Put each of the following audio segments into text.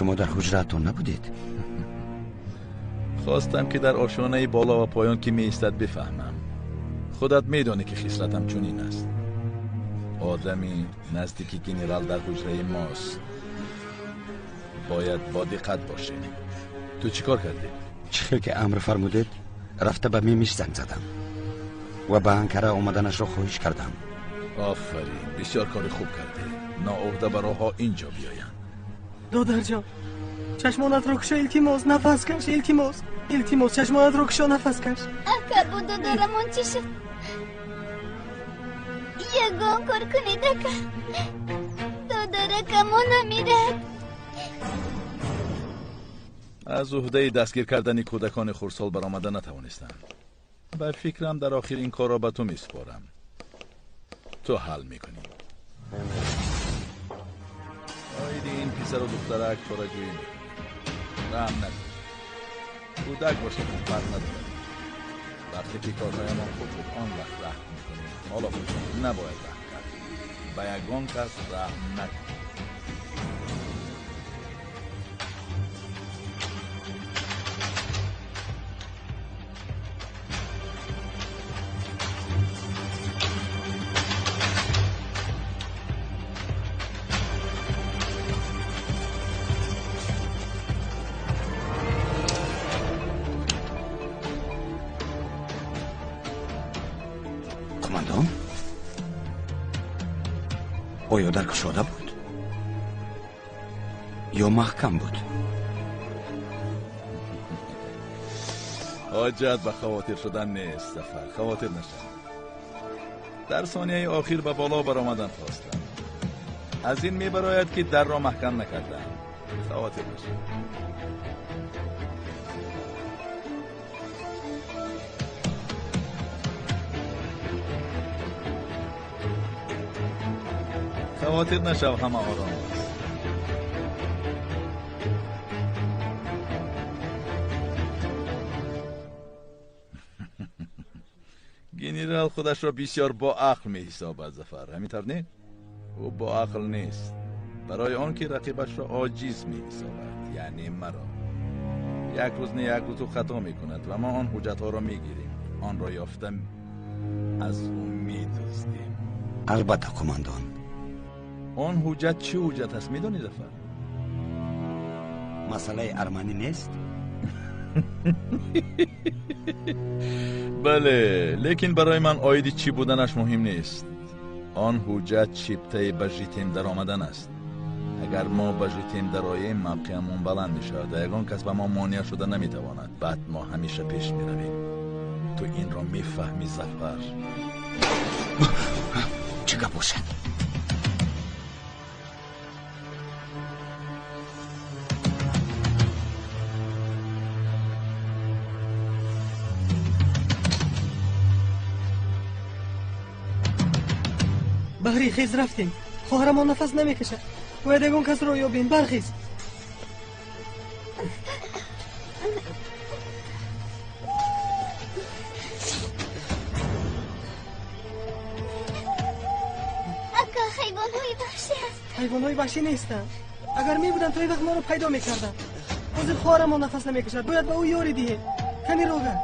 شما در حجرتون نبودید؟ خواستم که در آشیانه بالا و پایان که می ایستد بفهمم. خودت میدانی که خصلتم چنین است. آدمی نزدیک گنرال در حجره ماست، باید با دقت باشه. تو چی کار کردی؟ چه که امر فرمودید رفته به میمیش زنگ زدم و به انکره آمدنش را خواهش کردم. آفرین، بسیار کار خوب کردی. نااهده براها اینجا بیاین. دادر جان، چشمانت رو کشا، التماس نفس کش، التماس چشمانت رو کشا، نفس کش. اکا بود دادرمون چی شد؟ یگان کار کنید اکا. دادر اکا نمیرد. از عهده دستگیر کردن کودکان خردسال برآمده نتوانستم. به فکرم در آخر این کار را به تو میسپارم. تو حل میکنی. آیدی این پسر و دخترک چاره‌جویی میکنی. رحم نکن. کودک باشه که فرق نداره. وقتی که کارهایمان خوب بود آن وقت رحم میکنیم. حالا باشه نباید رحم کرد. به یگان کس رحم نکن. آیا در گشاده بود؟ یا محکم بود؟ حاجت به خواطر شدن نیست زفر، خواطر نشد. در ثانیه آخر به بالا برآمدن خواستم. از این میبراید که در را محکم نکردم. خواطر نشد. خواطر نشو، همه آرام است. گنرال خودش را بسیار با عقل می حسابد زفر، همینطور نه؟ او با عقل نیست. برای آن که رقیبش را عاجز می حسابد، یعنی مرا. یک روز نه یک روز او خطا می کند و ما آن حجت ها را می گیریم. آن را یافتم از او می دزدیم. البته کماندان. آن حجت چه حجت است میدانی زفر؟ مسئله ارمنی نیست؟ بله، لیکن برای من آیدی چی بودنش مهم نیست. آن حجت چیپته به ژیتیم در آمدن است. اگر ما به ژیتیم در آییم موقعمون بلند می شود. یگان کس به ما مانع شده نمی تواند. بعد ما همیشه پیش می رویم. تو این را می فهمی زفر؟ چه گپ باشد؟ بهری خیز رفتیم. خواهرمان نفس نمیکشد. باید یگان کس رو یابیم. برخیز. اکا حیوان‌های وحشی است. حیوان‌های وحشی نیستند. اگر می بودن توی وقت ما رو پیدا میکردن. حاضر خواهرمان نفس نمیکشد. باید به او یاری دهیم. کنی روغن.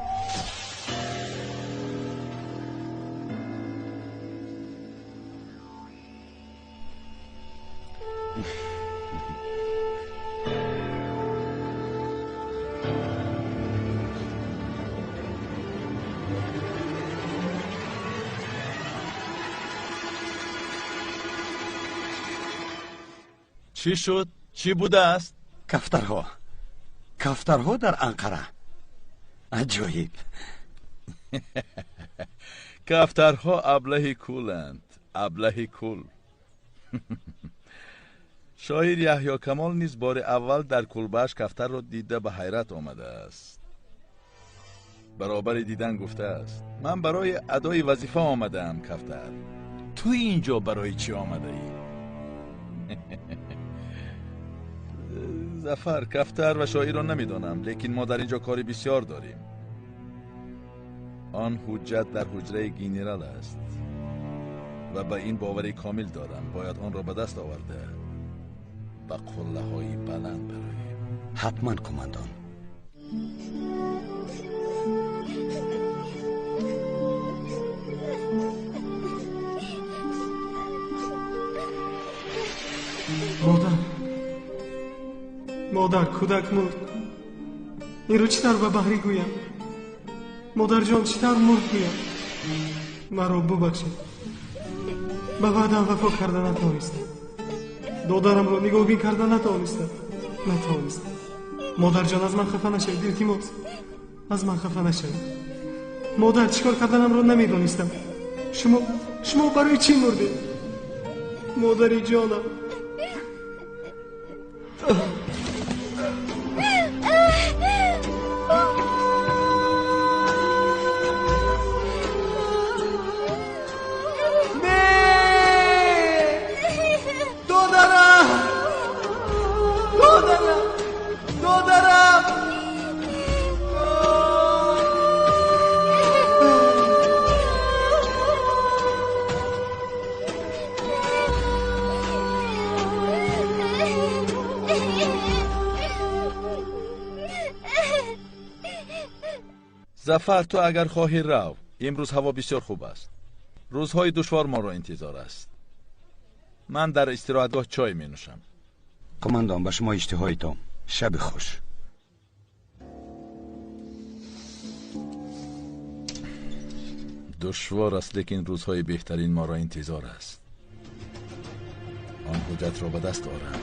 چی شد؟ چی بوده است؟ کفترها در انقره. عجایب. کفترها ابله کولند. ابله کول. شاعر یحیی کمال نیز بار اول در کلبه‌اش کفتر را دیده به حیرت آمده است. برابر دیدن گفته است: من برای ادای وظیفه آمدم کفتر. تو اینجا برای چی آمده ای؟ زفر، کفتر و شاعر را نمیدانم، لیکن ما در اینجا کاری بسیار داریم. آن حجت در حجره گنرال است و به این باوری کامل دارم. باید آن را به دست آورده. و قله های بلند برایم. حتما کماندان. مادر کودک مرد. این رو چطور به بحری گویم؟ مادر جان چطور مرد گویم؟ مرا ببخشید. به وعدم وفا کرده نتوانستم. دادرم رو نگاهبین کرده نتوانستم. مادر جان از من خفه نشوید التماس. از من خفه نشوید. مادر چیکار کردنم رو نمیدونستم. شما برای چی مردید؟ مادری جانم. ظفر، تو اگر خواهی رو، امروز هوا بسیار خوب است. روزهای دشوار ما را انتظار است. من در استراحتگاه چای می نوشم. کماندان، به شما اشتهای تام. شب خوش. دشوار است، لیکن روزهای بهترین ما را انتظار است. آن قدرت را به دست آورم.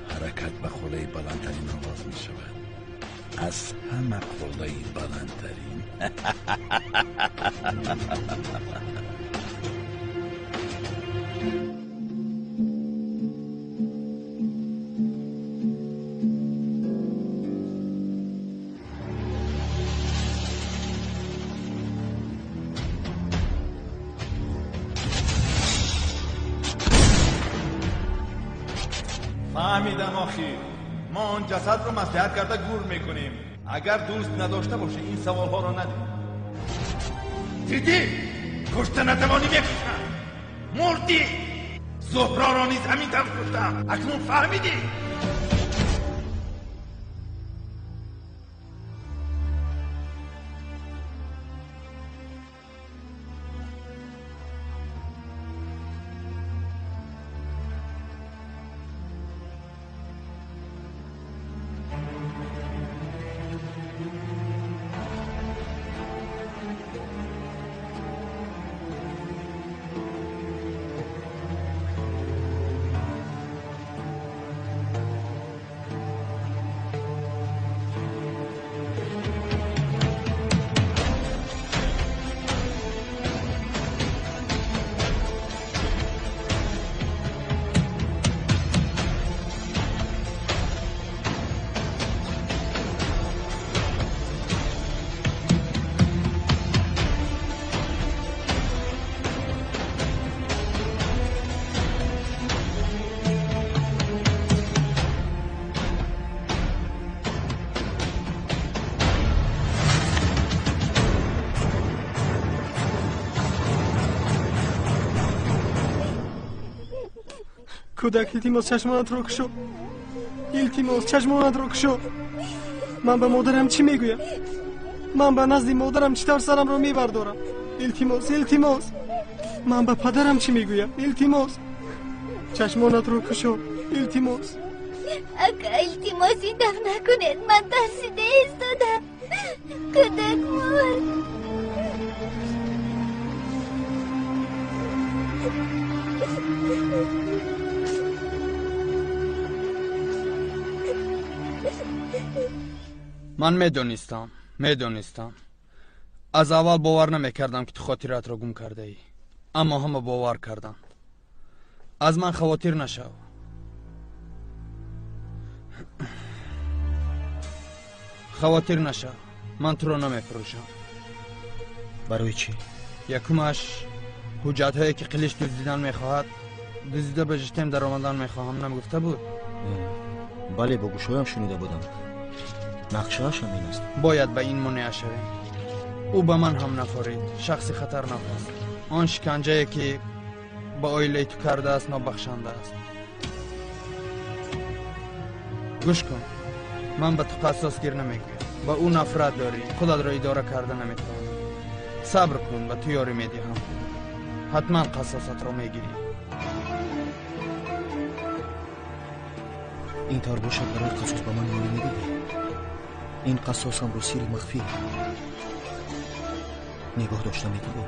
حرکت به قله بلندترین آغاز می شود. از همه قله بلندترین. فهمیدم آخی. ما آن جسد رو مصلحت کرده گور میکنیم. اگر دوست نداشته باشه این سوال ها رو ندیم. دیدی؟ کشته نتوانی بکشم. مردی. زهرا را نیز همین طرف کشتم. اکنون فهمیدی؟ کودک التماس چشمانت رو کشو. التماس چشمانت رو کشو. من به مادرم چی میگویم؟ من به نزد مادرم چطور سرم رو میبردارم؟ التماس. من به پدرم چی میگویم؟ التماس چشمانت رو کشو. التماس. اگه التماسی دفع نکنید من ترسیده ایستادم. کودک مرد. من میدونستم. از اول باور نمیکردم که تو خاطرات را گم کرده ای، اما همه باور کردن. از من خاطر نشو. من تو را نمیفروشم. برای چی؟ یکمش حجت هایی که قلیش دزدیدن میخواهد، دزدیده به جشتیم در آمدن میخواهم نمیگفته بود؟ بله، با گوشایم شنیده بودم. نقشه هاشم این است. باید به این منع شویم. او به من هم نفرید. شخصی خطرناک است. آن شکنجه‌ای که با آیله تو کرده است نابخشنده است. گوش کن، من به تو قصاص گیر نمیگویم. با او نفرت داری، خودت را اداره کرده نمیتوانی. صبر کن، به تو یاری میدهم. حتما قصاصت را میگیری. این طور باشد برای قصاص با من یاری میدهی. این قصاص هم رو سیر مخفی نگاه داشته میتوان.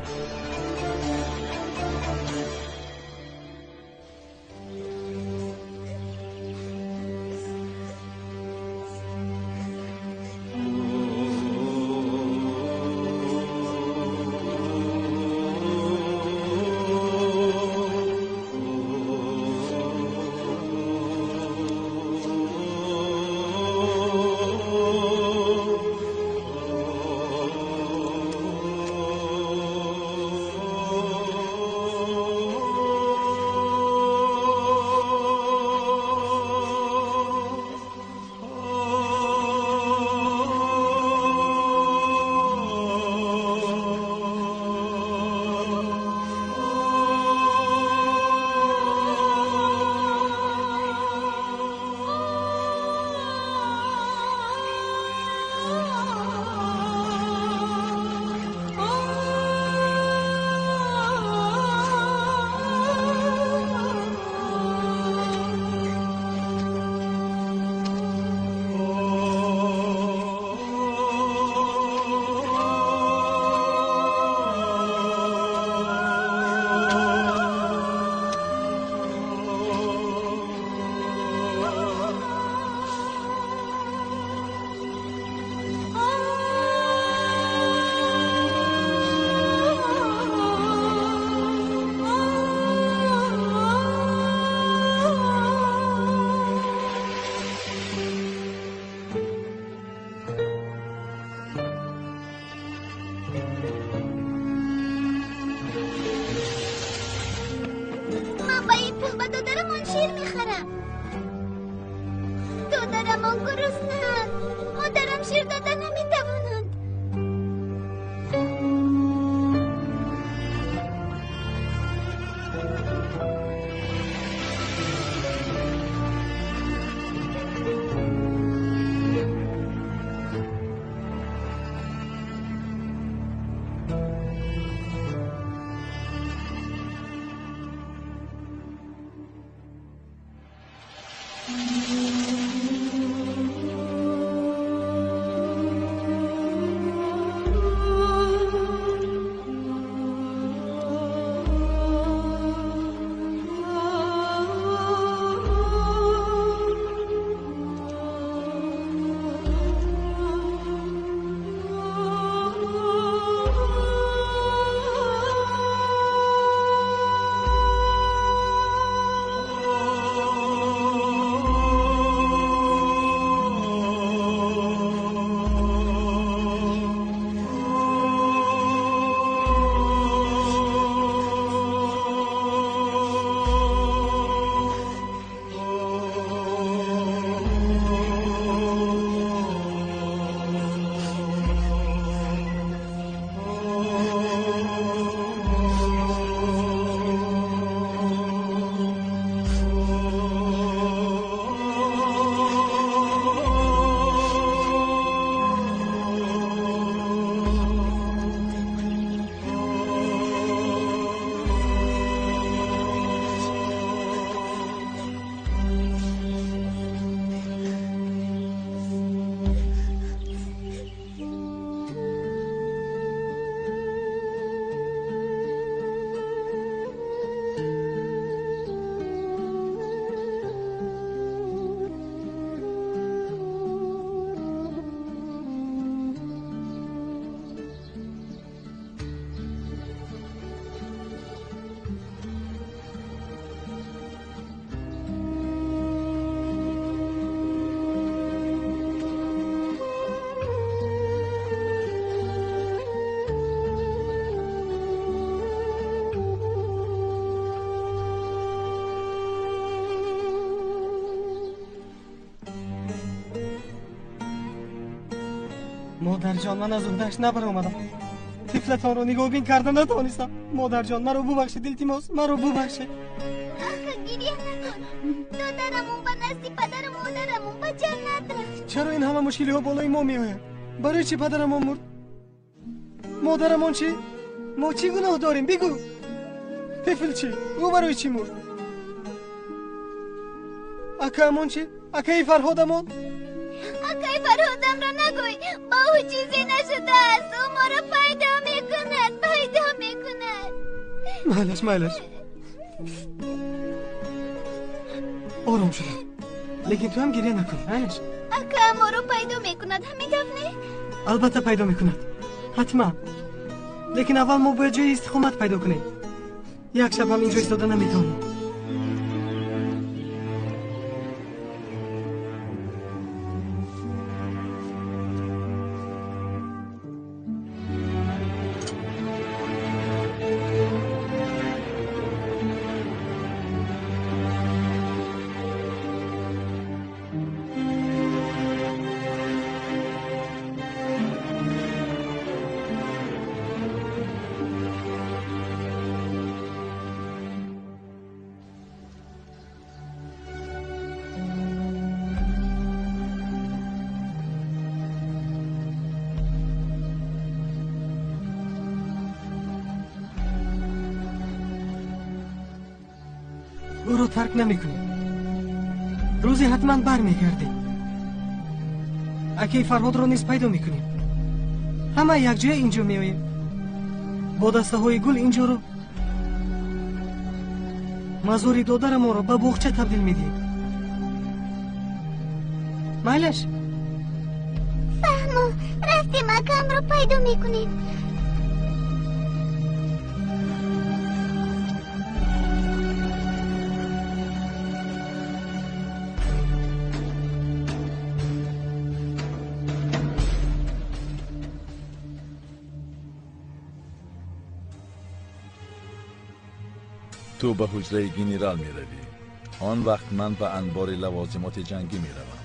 مادر جان، من از اون دشت نبر آمدم. طفلتان رو نگاهبین کردن نتوانستم. مادر جان، مرا ببخشید، التماس مرا ببخشید. آخه گریه نکن. دادر مادرمون به نزد پدر مادرمون به جنت رفت. چرا این همه مشکلی ها بالای ما میآید؟ برای چی پدرمون مرد؟ مادرمون چی؟ ما چی گناه داریم؟ بگو. طفل چی؟ او برای چی مرد؟ اکامون چی؟ اکای فرهادمون؟ اکای فرهادم را نگوی. با او چیزی نشده است. او ما را پیدا میکند. مالش آرام شده. لیکن تو هم گریه نکن. مالش اکا ما را پیدا میکند. همین گفت نه؟ البته پیدا میکند. حتما. لیکن اول ما باید جای استقامت پیدا کنیم. یک شب هم اینجا ایستاده نمیتونیم. او رو ترک نمیکنیم. روزی حتما برمیگردیم. اکی فرهاد رو نیز پیدا میکنیم. همه یک جای اینجا میاییم. با دسته های گل اینجا رو مزاری دادر ما رو به بغچه تبدیل میدیم. مایلش فهمو رفتیم اکام رو پیدا میکنیم. تو به حجره گنرال می روی. آن وقت من به انبار لوازمات جنگی می روم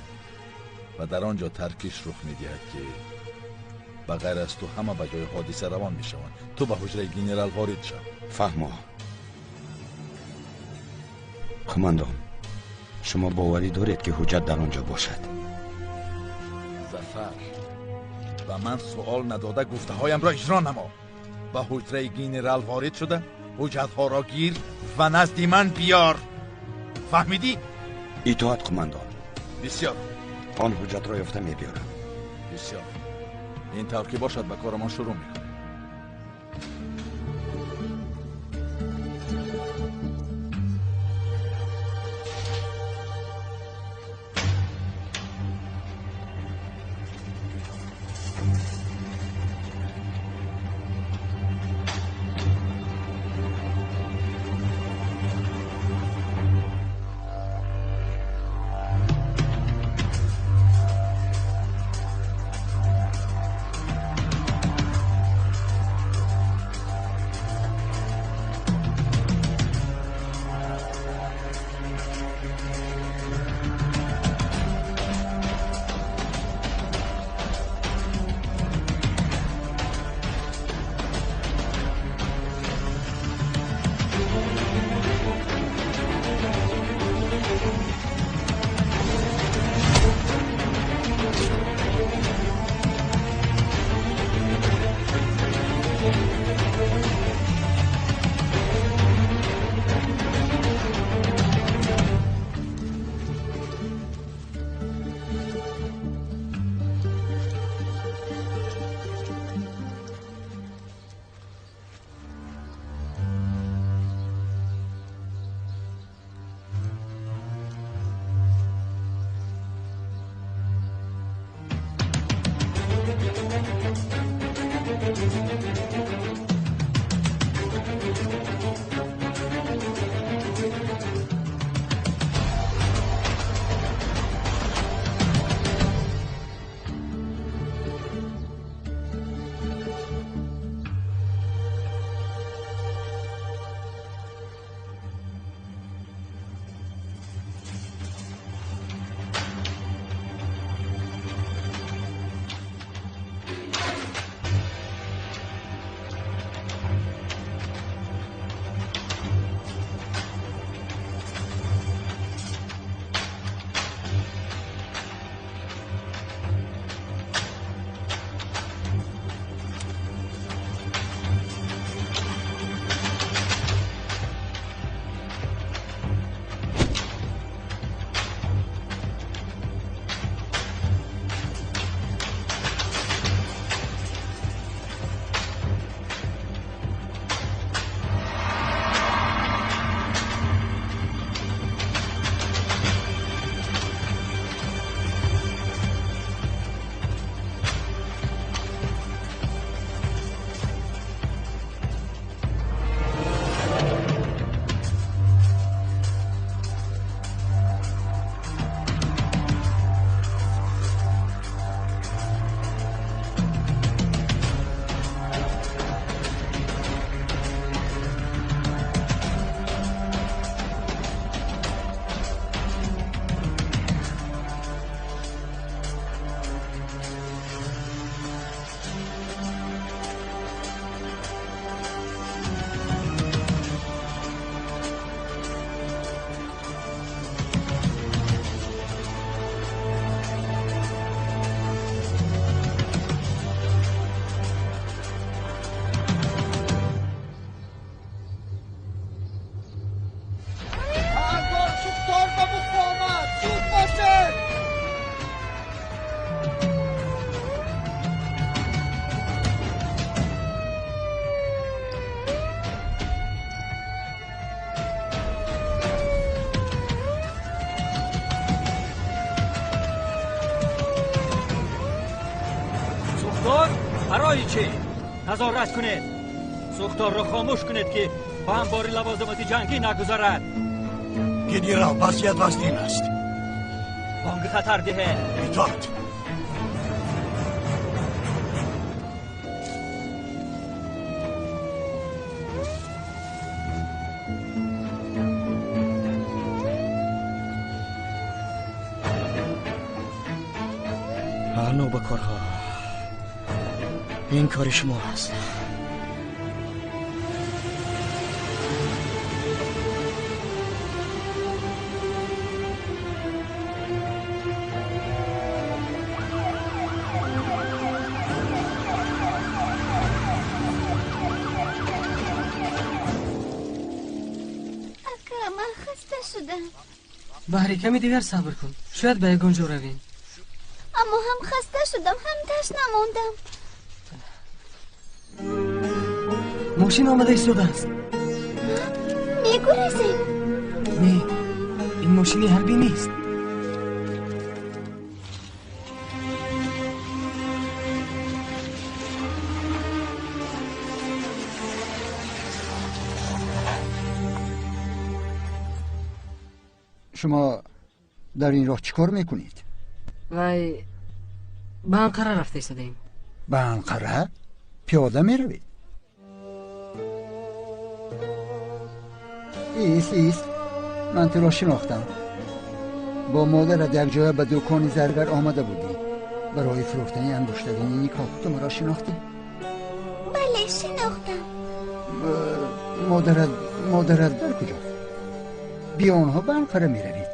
و در آنجا ترکش رخ می دهد که بغیر از تو همه به جای حادثه روان می شوند. تو به حجره گنرال وارد شو. فهمو. قماندان، شما باوری دارید که حجت در آنجا باشد؟ ظفر، و من سوال نداده گفته هایم را اجرا نما. به حجره گنرال وارد شده حجت ها را گیر و نزد من بیار. فهمیدی؟ اطاعت قماندان. بسیار. آن حجت را یافته میبیارم. بسیار. این طور که باشد به کارمان شروع میکنم. برای چی؟ نظارت کنید، سوختار را خاموش کنید که با انباری لوازمات جنگی نگذارد. گنرال وضعیت وزنین است. بانگ خطر ده. اطاعت. نوبکارها این کار شما هست. من خسته شدم. بهری کمی دیگر صبر کن، شاید به یگانجا رویم. اما هم خسته شدم هم تشنه ماندم. ماشین آمده ایستاده است. میگریزیم؟ نه، این ماشینی حربی نیست. شما در این راه چیکار میکنید؟ وای به انقره رفته ایستادیم. به انقره؟ پیاده میروید؟ ایست من تو را شناختم. با مادرت یک جای به دکان زرگر آمده بودی برای فروختن انگشترین نیکا. تو مرا شناختی؟ بله شناختم. مادرت در کجا؟ بیا آنها به انقره میروید.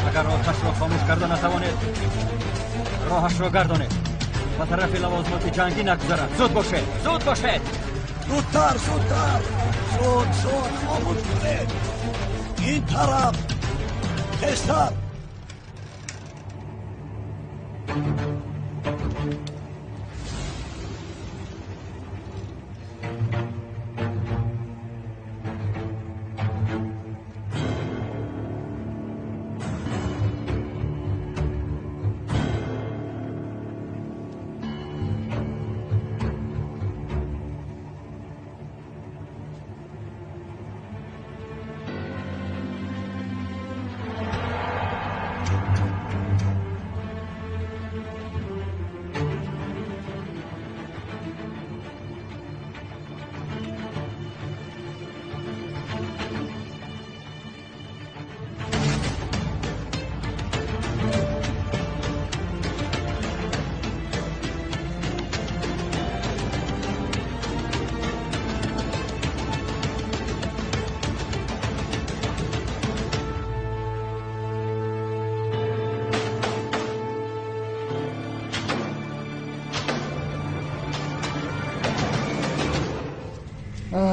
اگر آتش را خاموش کرده نتوانید راهش را گردانید و طرف لوازمات جنگی نگذارد. زود باشید زودتر زود خاموش کنید. این طرف تستر.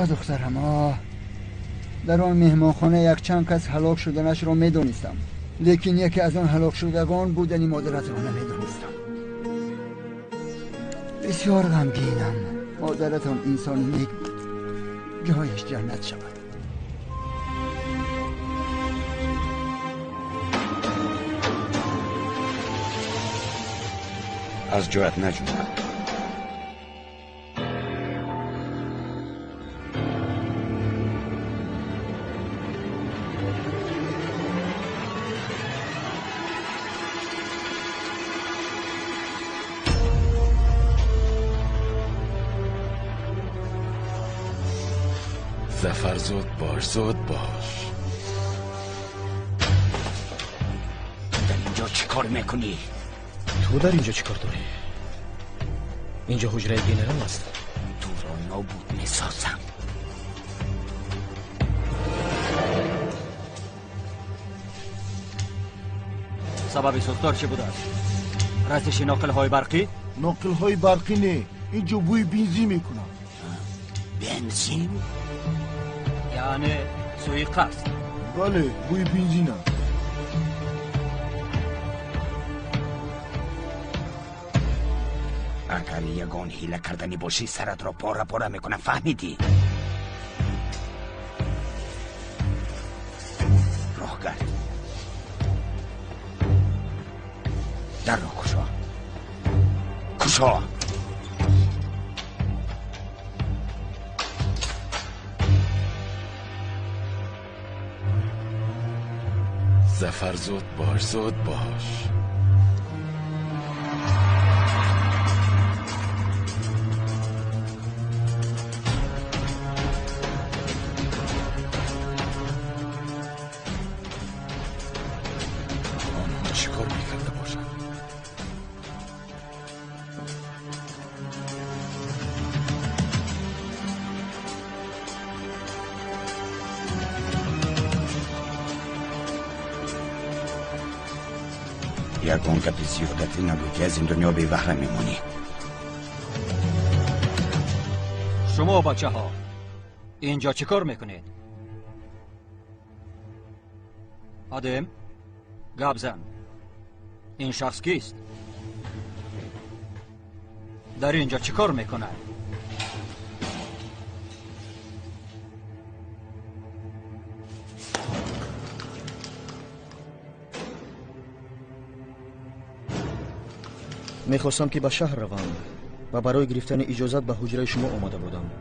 دخترم در آن مهمانخانه یک چند کس هلاک شدنش را میدانستم، لیکن یکی از آن هلاک شدگان بودنی مادرت را نمیدانستم. بسیار غمگینم. مادرتان انسانی نیک بود، جایش جنت شود. از جایت نجوم. زفر زود باش. در اینجا چی کار میکنی؟ تو در اینجا چی کار داری؟ اینجا حجره گنرال است. تو را نابود میسازم. سبب سوختار چه بوده است؟ رستش ناقل های برقی؟ ناقل های برقی نه، اینجا بوی بنزین میکنم. بنزین؟ یعنی سوی قصد. بله بوی بنزینه. اگر یگان حیله کردنی باشی سرت را پاره پاره میکنه، فهمیدی؟ راه گرد. در را کشا. کشا. ظفر زود باش، زود باش. آنها چی کار میکرده باشن؟ یگان گپ زیادتی نگو که از این دنیا بی بهره میمونی. شما بچه ها اینجا چی کار میکنید؟ آدم گپ زن. این شخص کیست؟ در اینجا چی کار میکنه؟ میخواستم که به شهر روم و برای گرفتن اجازت به حجره شما آمده بودم.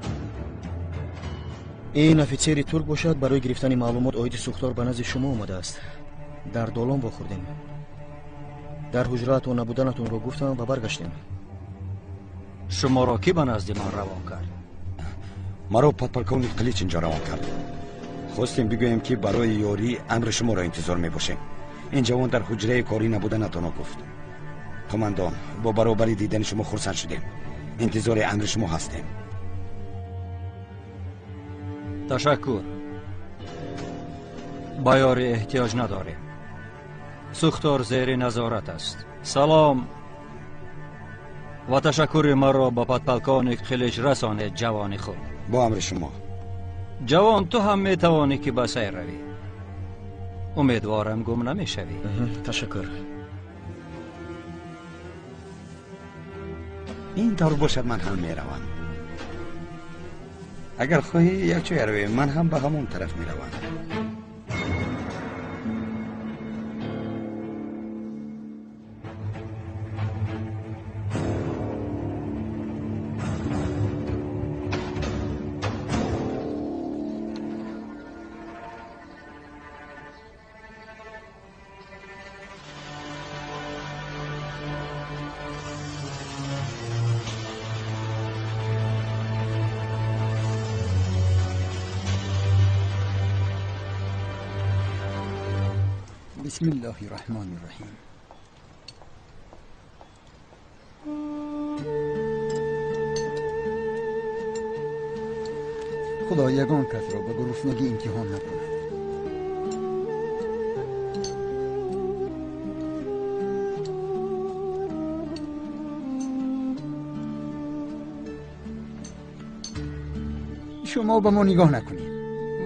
این افیسری ترک باشد، برای گرفتن معلومات عاید سوختار به نزد شما آمده است. در دالان بخوردیم. در حجره‌تون نبودنتون رو گفتم و برگشتیم. شما را کی به نزد من روان کرد؟ ما رو پادپالکونی قلیچ اینجا روان کرد. خواستیم بگوییم که برای یاری امر شما را انتظار میباشیم. این جوان در حجره کاری نبودنتون رو گفت. قماندان، با برابری دیدن شما خرسند شدیم. انتظار امر شما هستیم. تشکر. با یاری احتیاج نداریم. سوختار زیر نظارت است. سلام و تشکر مرا با پادپالکان خلیج رسانید جوان خود. با امر شما. جوان، تو هم میتوانی که به سیر روی. امیدوارم گم نمیشوی. تشکر. این طور باشد من هم میروم. اگر خواهی یک جای رویم من هم به همون طرف میروم. بسم الله الرحمن الرحیم. خدا یگان کس را به گرسنگی امتحان نکند. شما به ما نگاه نکنید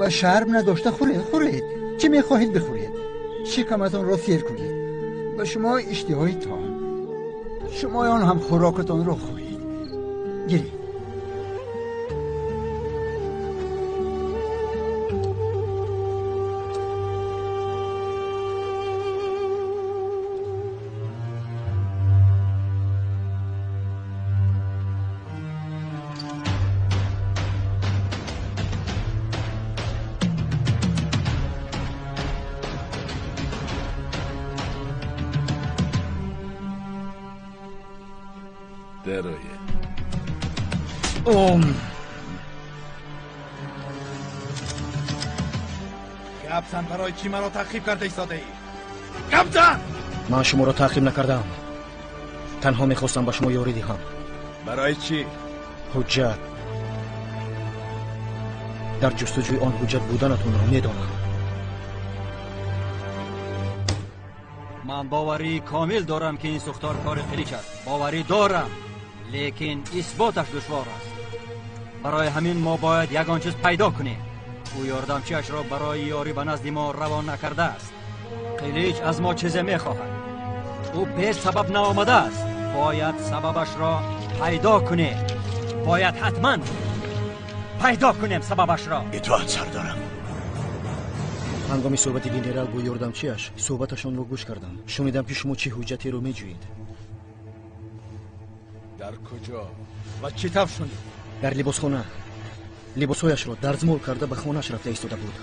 و شرم نداشته خورید. چی میخواهید بخورید؟ شکمتان را سیر کنید و شما اشتهایتان، شمایان هم خوراکتان را خورید. گیرید. درایه. گبزن، برای چی مرا تعقیب کرده ایستاده ای؟ گبزن! من شما را تعقیب نکردم. تنها میخواستم به شما یاری دهم. برای چی؟ حجت. در جستجوی آن حجت بودنتون را میدانم. من باوری کامل دارم که این سوختار کار خلیج است. باوری دارم، لیکن اثباتش دشوار است. برای همین ما باید یگان چیز پیدا کنیم. او یاردمچیش را برای یاری به نزد ما روان نکرده است. قلیچ از ما چیزی میخواهد. او به سبب نآمده است. باید سببش را پیدا کنیم. باید حتما پیدا کنیم سببش را. اطاعت سردارم. ҳангоми суҳбати генерал бо ёрдамчиаш суҳбаташонро гӯш кардам. шунидам ки шумо чӣ ҳуҷҷатеро меҷӯед. در کجا و چی تف شدی؟ дар либосхона либосҳояшро дарзмол карда ба хонааш рафта истода буд.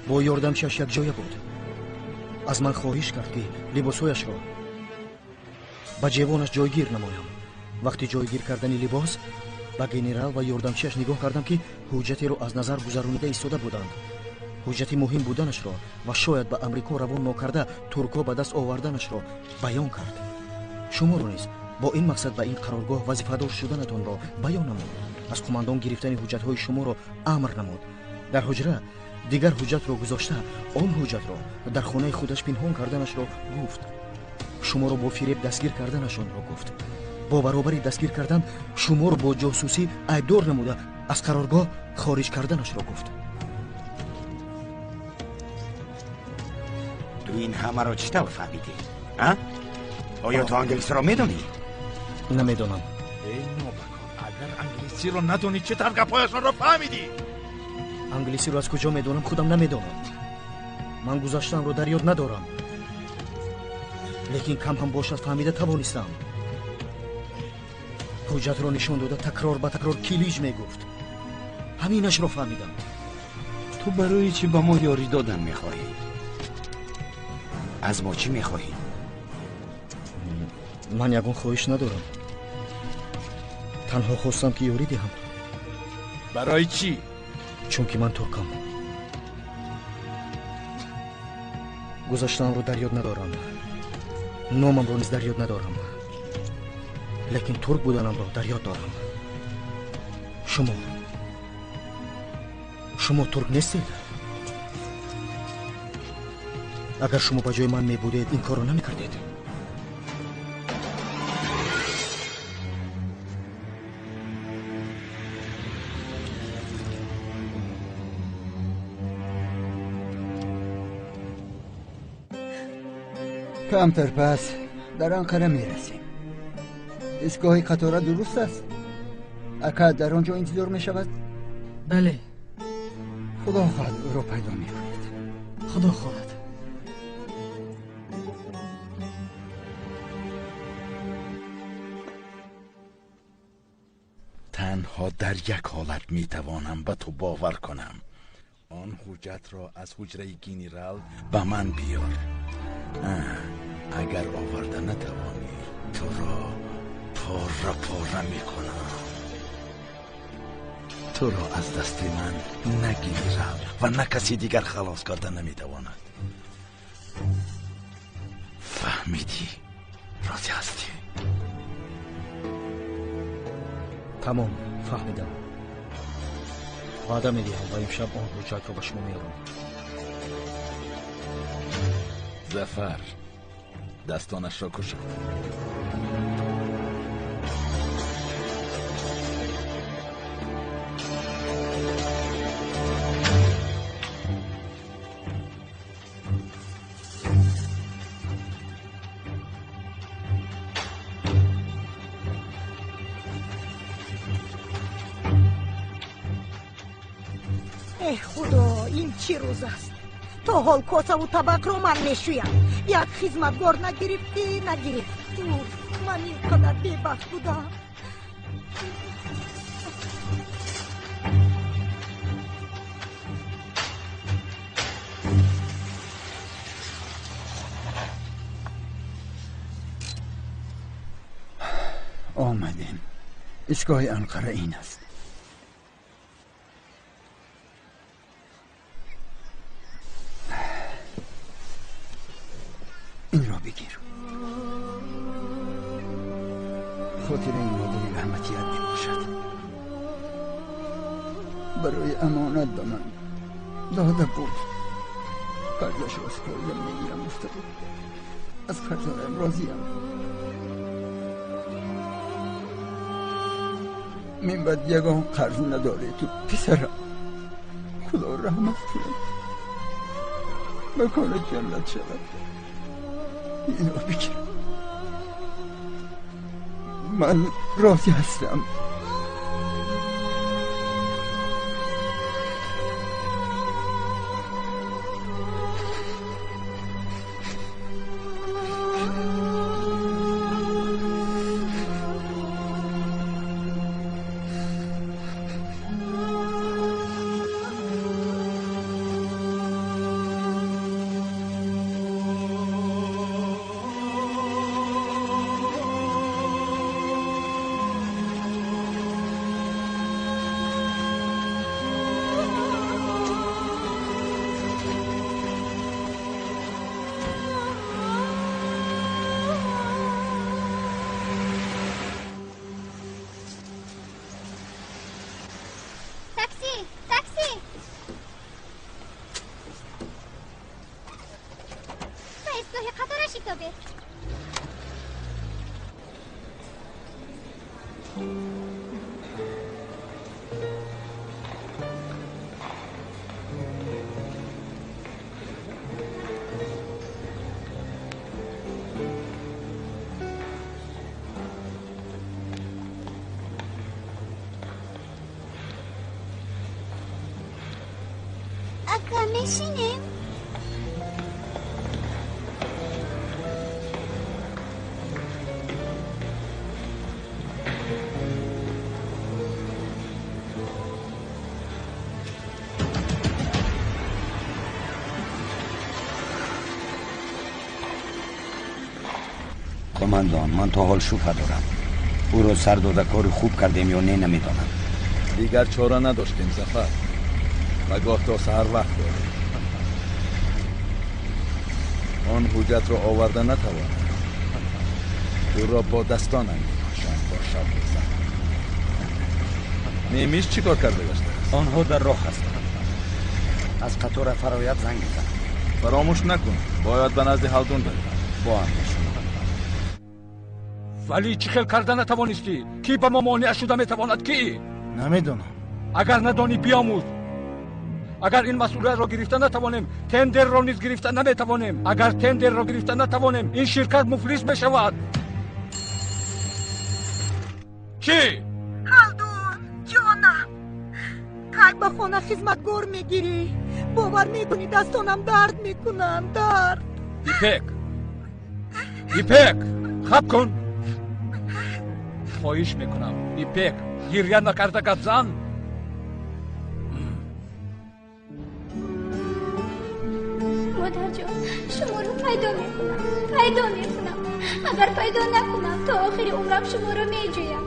бо ёрдамчиаш якҷоя буд. аз ман хоҳиш кард ки либосҳояшро ба ҷевонаш ҷойгир намоям. вақти ҷойгир кардани либос ба генерал ва ёрдамчиаш нигоҳ кардам ки ҳуҷҷатеро аз назар гузаронида истода буданд. ҳуҷҷати муҳим буданашро ва шояд ба амрико равон нокарда туркҳо ба даст оварданашро баён кард. шуморо низ бо ин мақсад ба ин қароргоҳ вазифадор шуданатонро баён намуд. аз қумандон гирифтани ҳуҷҷатҳои шуморо амр намуд. дар ҳуҷра дигар ҳуҷҷатро гузошта он ҳуҷҷатро дар хонаи худаш пинҳон карданашро гуфт. шуморо бо фиреб дастгир карданашонро гуфт. бо баробари дастгир кардан шуморо бо ҷосусӣ айбдор намуда аз қароргоҳ хориҷ карданашро гуфт. تو این همه را چطور فهمیدی؟ آیا تو انگلیسی را میدونی؟ نمیدونم. ای نوبکان اگر انگلیسی را ندونی چطور گپایشان را فهمیدی؟ انگلیسی را از کجا میدونم خودم نمیدونم. من گذشتم رو در یاد ندارم. لیکن کم هم باشد فهمیده توانستم. حجت را نشان داده تکرار به تکرار کلیج میگفت. همینش را فهمیدم. تو برای چی با ما یاری دادن میخواهی؟ از ما چی میخواهی؟ من یگان خواهش ندارم. تنها خواستم که یاری دهم. برای چی؟ چون که من ترکم. گذشتم رو در یاد ندارم. نامم رو نیز در یاد ندارم. لیکن ترک بودنم رو در یاد دارم. شما ترک نیستید؟ اگر شما با جای من می بودید این کار رو نمی کردید. کمتر پس در آنقره می رسیم. ایستگاه قطار درست است؟ اکد در آنجا انتظار می شود؟ بله. خدا خواهد او را پیدا می کنید. خدا خواهد. تنها در یک حالت میتوانم به تو باور کنم. آن حجت را از حجره گنرال به من بیار. اگر آورده نتوانی تو را پاره میکنم. تو را از دست من نه گنرال و نه کسی دیگر خلاص کرده نمیتواند. فهمیدی؟ راضی هستی؟ تمام فهمیدم. وعده میدهم و امشب آن حجت رو به شما میارم. ظفر دستانش را کشد. ای خدا این چی روز است؟ تا حال کاسه و طبق رو من میشویم. یک خدمتگار نگرفتی. من اینقدر بی‌بخت بودم. آمدیم. ایستگاه انقره این است. این را بگیر. خاطر این مادری رحمتیت می باشد. برای امانت به من داده بود. قرضش را از پایم میگیرم گفته بود. از قرضایم راضیم. من بعد یگان قرض نداره تو پسرم. خدا رحمت کنه مکان جنت شود. اینو بگیر من راضی هستم. بشینیم؟ قماندان من تا حال شوفه دارم. او رو سرداده کار خوب کردیم یا نه نمیدانم. دیگر چاره نداشتیم ظفر. نگاه تا سهر وقت داریم. آن حجت را آورده نتواند. او را با دستانم می‌کشند با شب بزن. نیمیش چی کار کرده گشته است؟ آنها در راه هستند. از قطار فرایت زنگ بزن. فراموش نکن. باید به نزد هلدون بریم. با هم بشون. ولی چی خیل کرده نتوانستی؟ کی به ما مانع شده میتواند؟ کی؟ نمیدونم. اگر ندانی بیاموز. اگر این مسئولیت را گرفته نتوانیم تندر را نیز گرفته نمیتوانیم. اگر تندر را گرفته نتوانیم این شرکت مفلس میشود. چی؟ هلدون جانم کی به خانه خدمتگار میگیری؟ باور میکنی دستانم درد میکنن. درد. ایپک خب کن. خواهش میکنم ایپک گریه نکرده گپ زن. مادر جان شما رو پیدا میکنم. اگر پیدا نکنم تا آخر عمرم شما رو میجویم.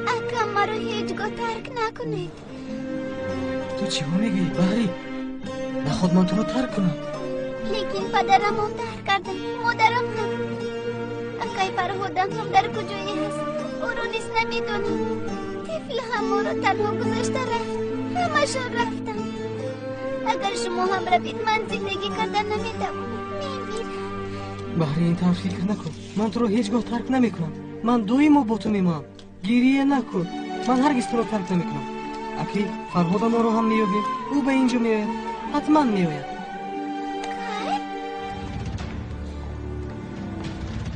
اکم مرا هیچگاه ترک نکنید. تو چی میگی بحری؟ نخواد من تو رو ترک کنم. لیکن پدرم هم ترک کردن، مادرم هم. اکای فرهادم هم در کجایی هست او رو نیست نمیدونم. طفل هم ما رو تنها گذاشته رفت. همشان رفتن. اگر شما هم روید من زندگی کردن نمیتوانم. میمیرم. بحری این طور فکر نکن. من تو رو هیچگاه ترک نمیکنم. من دویمو با تو میمونم. گریه نکن. من هرگز تو رو ترک نمیکنم. اکی فرهاد ما رو هم میابیم. او به اینجا میاید. حتما میاید.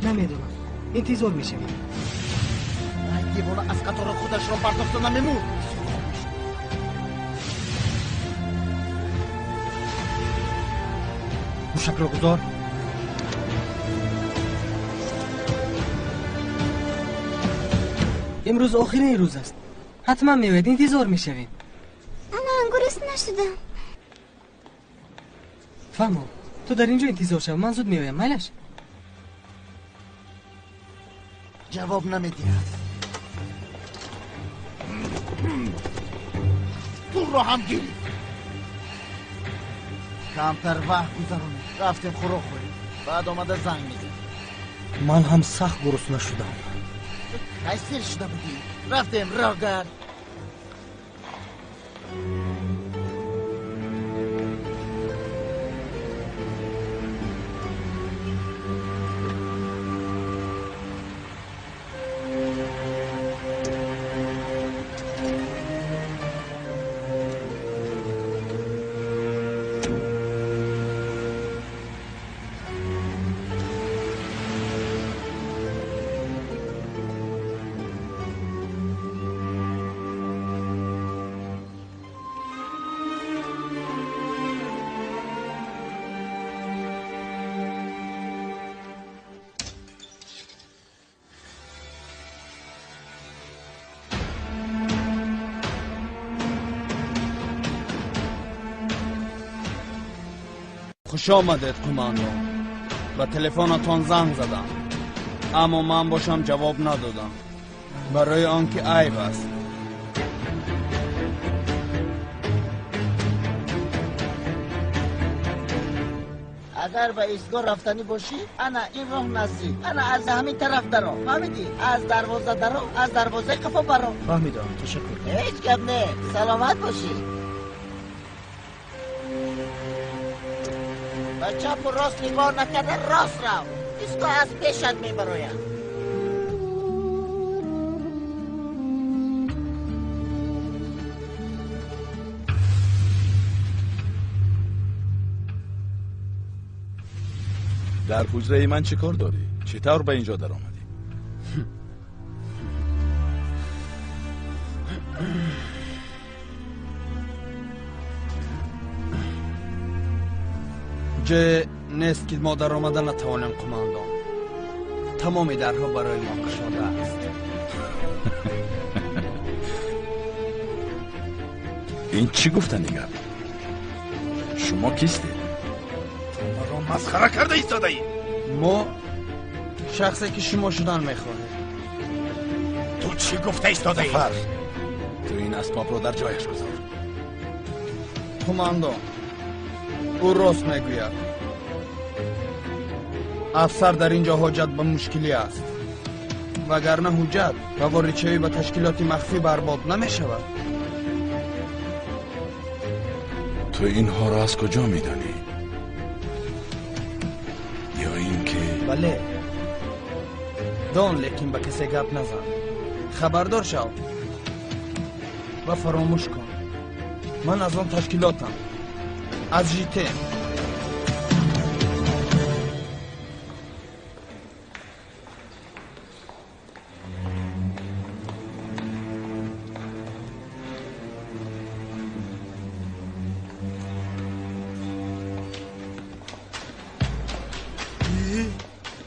نمیدونم. انتظار میشم. دیوانه از قطار خودش را برداشته نمیمون. موشک را گذار. امروز آخرین روز است. حتما میاید. انتظار میشویم. من گرسنه نشدم. فهمو تو در اینجا انتظار شو. من زود میایم. میلش جواب نمیدی. تو را هم گیری. کمتر وقت گذرونی. رفتیم خوراک خوریم. بعد آمده زنگ میزنی. من هم سخت گرسنه شدم. خیلی شده بودی. رفتیم راگر. خوش آمدید قماندو. به تلفنتان زنگ زدم اما من باشم جواب ندادم برای آنکه عیب است. اگر به ایستگاه رفتنی باشی انا این راه نزدیک، انا از همین طرف درو، فهمیدی؟ از دروازه درو، از دروازه قفا برو. فهمیدم، تشکر. هیچ گپ نه، سلامت باشی. و چپ و راست نگاه نکرده راست رو، ایستگاه از پیشت میبرویم. در حجره من چه کار داری؟ چطور به اینجا در آمدی؟ جه نیست که ما در آمده نتوانیم قماندان. تمام درها برای ما گشاده است. این چی گفتن دیگر؟ شما کیستید؟ ما مسخره کرده ایستاده ای؟ ما شخصی که شما شدن میخواهیم. تو چی گفته ایستاده ای؟ تو این اسباب رو در جایش گذار. قماندان او راست میگوید. افسر در اینجا حاجت به مشکلی است، وگرنه حجت و واریچه‌ای به تشکیلات مخفی برباد نمیشود. تو اینها را از کجا میدانی؟ یا اینکه بله دان، لیکن به کسی گپ نزن. خبردار شو و فراموش کن من از آن تشکیلاتم، از جیته.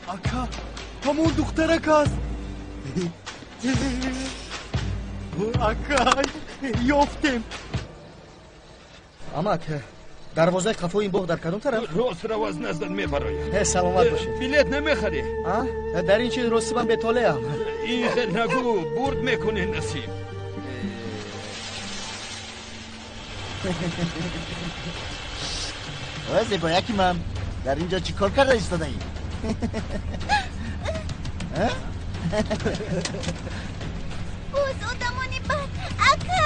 اکا همون دخترک است. اکا یافتیم. اما که دروازه قفو این باغ در کدام طرف؟ راست رو از نزدن میبرایم. سلامت باشید. بلیت نمیخری؟ در این چیز راستی من بتاله ام. این خیل نگو، برد میکنه نصیب. زیبا یکی من در اینجا چی کار کرده ایستاده ای؟ اوز ادامونی بد اکا.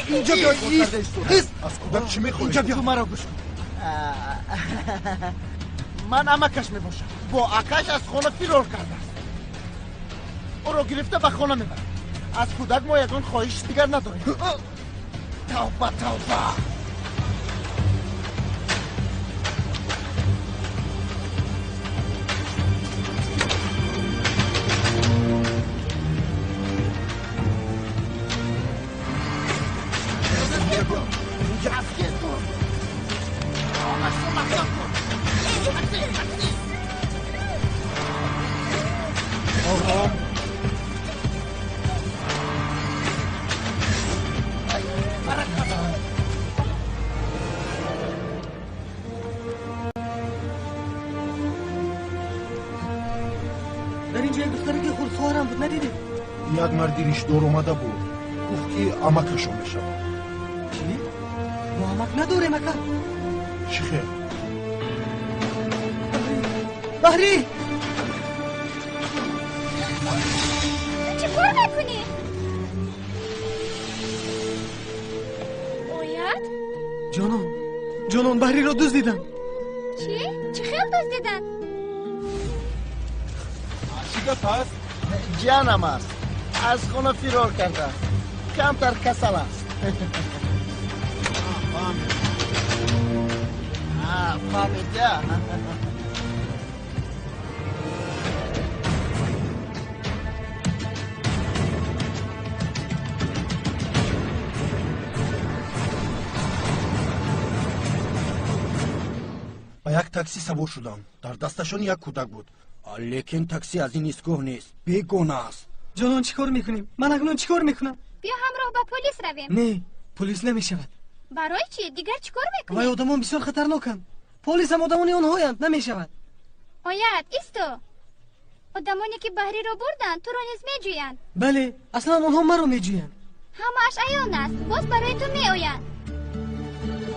اینجا بیا. از کودک چی میخوری؟ اینجا بیا. مرا گوش کن. من امکش میباشم. با اکش از خانه فرار کرده است. او رو گرفته به خانه میبرم. از کودک ما یگان خواهش دیگر نداریم. توبه توبه. در اینجا یک دختری که خود خواهرم بود ندیدی؟ یک مردی ریش دور اومده بود، گفت که امکشو میشود. چی؟ ما امک نداریم اکا. چی خیر؟ بحری چی کار میکنی؟ اوید؟ جانان بحری را دزدیدن. چی؟ چی خیال دزدیدن؟ چی گفت هست؟ جانم است. از خانه فرار کرده است. کمتر کسل است. فهمیده. با یک تاکسی سوار شدم. در دستشان یک کودک بود. لیکن تاکسی از این ایستگاه نیست، بیگانه است. جانان چیکار میکنیم؟ من اکنون چیکار میکنم؟ بیا همراه با پلیس رویم. نه، پلیس نمیشود. برای چی؟ دیگر چیکار میکنی؟ وای آدمان بسیار خطرناکند. پلیس هم آدمانی آنهایند، نمیشود. آید ایستو. آدمانی که بحری را بردن تو را نیز میجویند. بله، اصلا آنها مرا میجویند. همه‌اش عیان است. باز برای تو میآیند.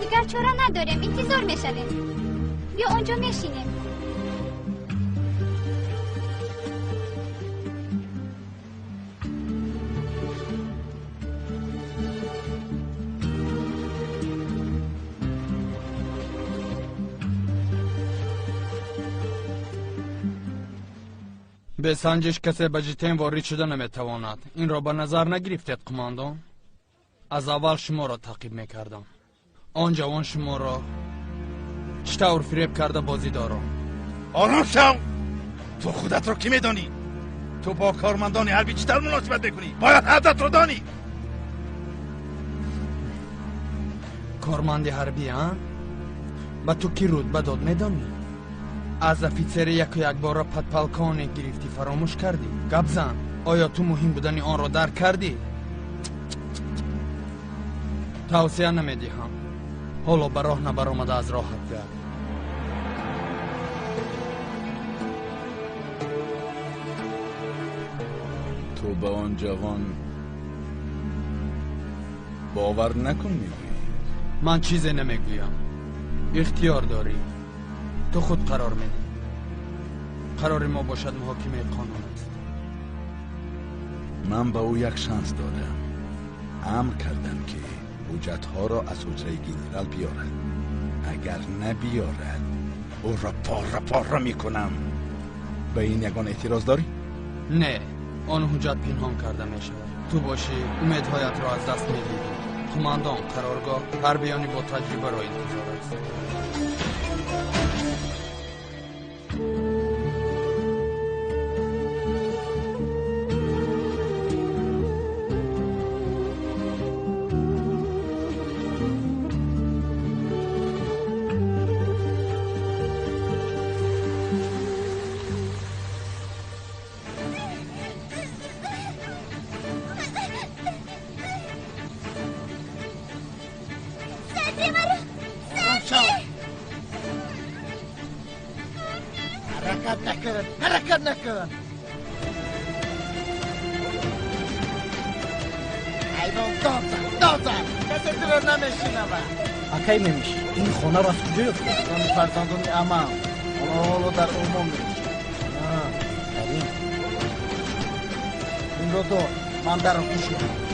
دیگر چاره نداریم، انتظار میشویم. بیا آنجا میشینیم. به سنجش کسی به جتین وارد شده نمیتواند. این را به نظر نگرفتید قماندان؟ از اول شما را تعقیب میکردم. آن جوان شما را چطور فریب کرده بازی دارم. آرام شو. تو خودت را کی میدانی؟ تو با کارمندان حربی چطور مناسبت میکنی؟ باید حدت رو دانی. کارمند حربی هن؟ به تو کی رتبه داد میدانی؟ از افیسر یک بار پتپلکان گرفتی فراموش کردی؟ گپ زن. آیا تو مهم بودنی آن را درک کردی؟ توصیه نمیدهم. حالا به راه نبرآمده از راحت گرد. تو به آن جوان باور نکن میگویی. من چیزی نمیگویم. اختیار داری. تو خود قرار میدی. قرار ما باشد محاکمه قانون است. من به او یک شانس دادم. امر کردم که حجتها را از حجره گنرال بیارد. اگر نبیارد او را پاره میکنم. به این یگان اعتراض داری؟ نه، آن حجت پنهان کرده می شود. تو باشی امیدهایت را از دست میدی. قماندان قرارگاه هر بیانی با تجربه را انتظار است. حرکت نکن. ایوان دازم کسی تو رو نمیشینم. اکی میمیشی؟ این خانه را از کجا یافتی؟ من فرزندان امام حالا در عموم میشم. این رو دار من در خوشیم.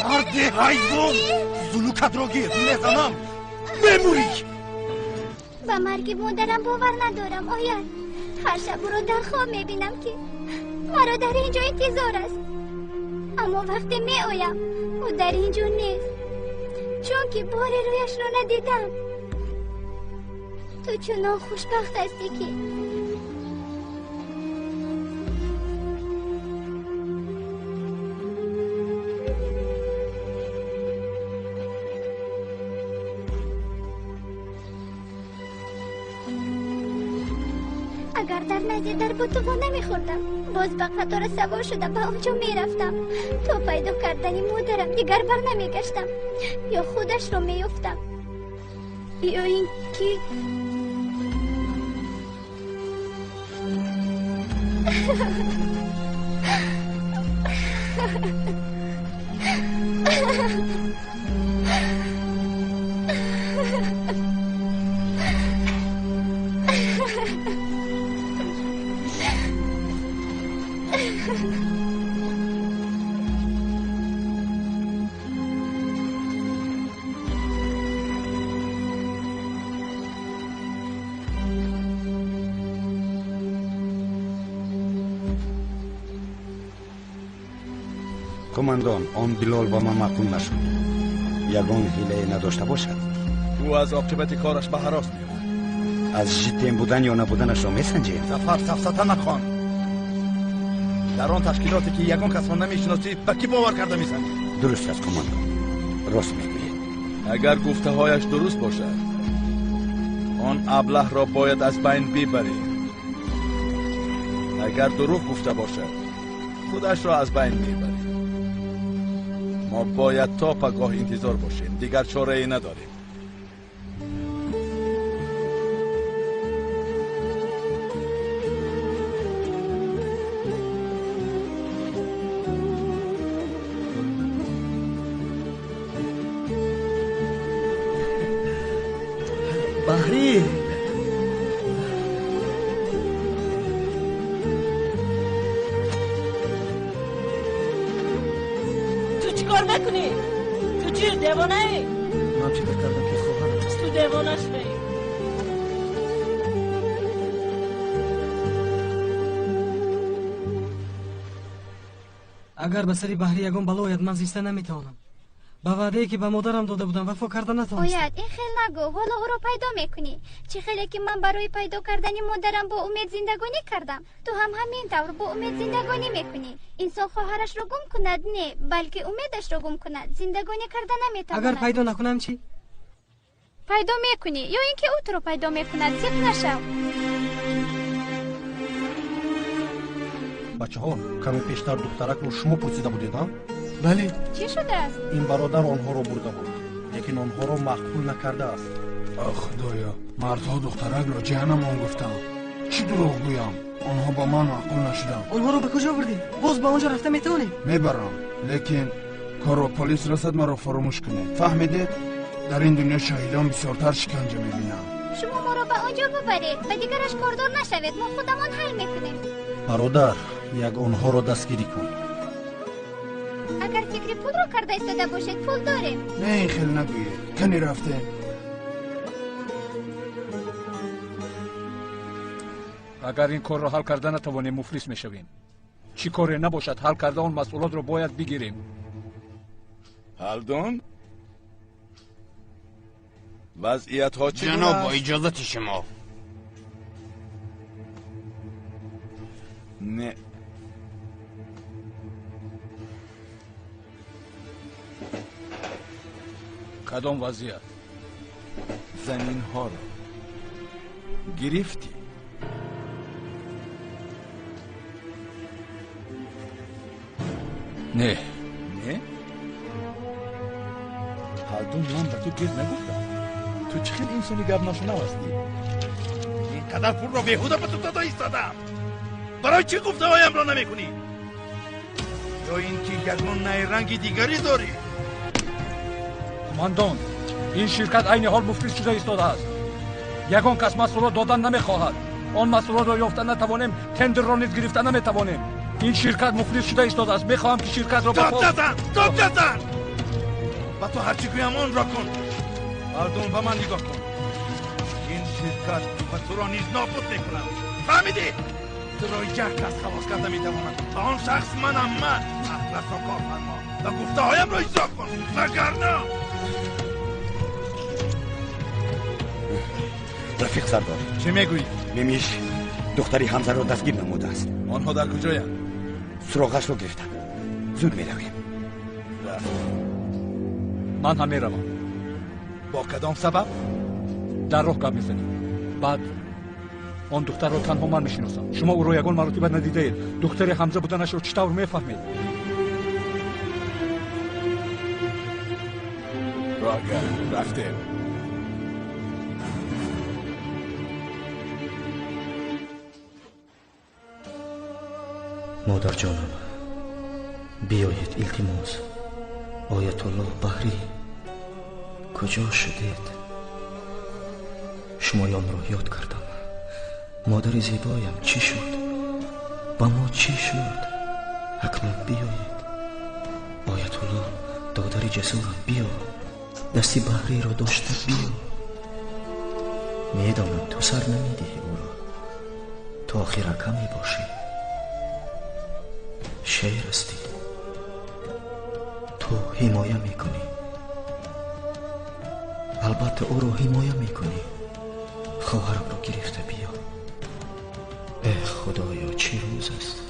سردی حیوان زلوکت را گیر میزنم میموری. با مرگ مادرم باور ندارم. آید هر شب او را در خواب میبینم که مرا در اینجا انتظار است. اما وقتی میآیم او در اینجا نیست، چون که بار رویش را ندیدم. تو چنان خوشبخت هستی که اگر در نزدیک در بطوفان نمیخوردم، باز به قطار سوار شده به اونجا میرفتم. تا پیدا کردنی مادرم دیگر بر نمیگشتم. یا خودش رو میافتم یا این که کماندان، آن بلال با من معقول نشد. یگان حیله نداشته باشد. او از عاقبت کارش به هراس می‌افتد. از ژیتین بودن یا نبودنش را میسنجید؟ زفر سفسطه نکن. در آن تشکیلاتی که یگان کس را نمیشناسی به کی باور کرده میزنی؟ درست است کماندان، راست میگویید. اگر گفته هایش درست باشد آن ابله را باید از بین ببریم. اگر دروغ گفته باشد خودش را از بین میبریم. ما باید تا پگاه انتظار باشیم، دیگر چاره ای نداریم. بحری تو چیکار نکنی؟ تو چی دیوانه ای؟ من چیکار کردم که خواهرم است؟ تو دیوانه شدی. اگر به سری بحری یگان بلایت من زیسته نمیتوانم. با وعده‌ای که به مادرم داده بودم وفا کرده نتوانستم. باید این خیلی نگو، حالا او رو پیدا میکنی. چه خیلی که من برای پیدا کردن مادرم با امید زندگانی کردم، تو هم همین طور با امید زندگانی میکنی. انسان خواهرش رو گم کند نه، بلکه امیدش رو گم کند. زندگانی کردن نمیتواند. اگر پیدا نکنم چی؟ پیدا میکنی یا اینکه او تو رو پیدا میکند. زیب نشو. بچه ها کمی پیشتر دخترک رو شما پرسیده بودید ها؟ بله. چی شده است؟ این برادر آنها رو برده بود لیکن آنها رو مقبول نکرده است. خدایا مردها دخترک را جهنم آن گفتم. چی دروغ گویم؟ آنها با من معقول نشدن. آنها رو به کجا بردی؟ باز به آنجا رفته میتونی؟ میبرم لیکن کار و پلیس رسد مرا فراموش کنید. فهمیدید؟ در این دنیا شهیدان بسیارتر شکنجه میبینم. شما ما رو به آنجا ببرید و دیگرش کاردار نشوید. ما خودمان حل میکنیم. برادر یک آنها رو دستگیری کن. اگر فکر پول رو کرده ایستاده باشید پول داریم. نه خیلی نگویید. کنی رفته؟ اگر این کار را حل کرده نتوانیم مفلس میشویم. چی کاری نباشد حل کرده اون مسئولات را باید بگیریم. هلدون وضعیت ها چی جناب با اجازت شما. نه کدام وضعیت؟ زمین ها را گرفتی. نه نه؟ هلدون من به تو گیر نگفتم. تو چه خیلی انسانی گب ناشنا هستی؟ اینقدر پول را بیهوده به تو داده ایستادم. برای چی گفته هایم را نمی کنی؟ یا اینکه یک نوع رنگ دیگری داری؟ کماندان این شرکت عین حال مفلس شده ایستاده است. یگان کس مسئولات دادن نمیخواهد. آن مسئولات را یافتن نتوانیم، تندر را نیز گرفتن نمیتوانیم. این شرکت مفلس شده ایستاده است. میخواهم که شرکت را داد نزن! داد نزن! و تو هرچی گویم آن را کن. هلدون به من نگاه کن. این شرکت و تو را نیز نابود میکنم. فهمیدی؟ تو را یک کس خلاص کرده میتواند. و آن شخص منم من. اخلاص را کار فرما و گفته هایم را اجرا کن. وگرنه رفیق سردار چی میگویی؟ میمیش دختری حمزه را دستگیر نموده است. آنها در کجایند؟ سراغش رو گرفتن. زود میرویم. من هم میروم. با کدام سبب؟ در راه گپ میزنیم. بعد آن دختر را تنها من میشناسم. شما او را یگان مرتبه ندیده اید. دختر حمزه بودنش را چطور میفهمید؟ راگه رفته. مادر جانم بیایید التماس. آیت الله بحری کجا شدید؟ شمایان را یاد کردم. مادر زیبایم چی شد؟ با ما چی شد؟ اکنون بیایید. آیت الله دادر جسورم بیا. دستی بحری را داشته بیا. میدانم تو سر نمیدهی او را. تا آخر کمی باشی. شعر استی. تو حمایه میکنی. البته او را حمایه میکنی. خواهرم رو گرفته بیا. ای خدایا چه روز است.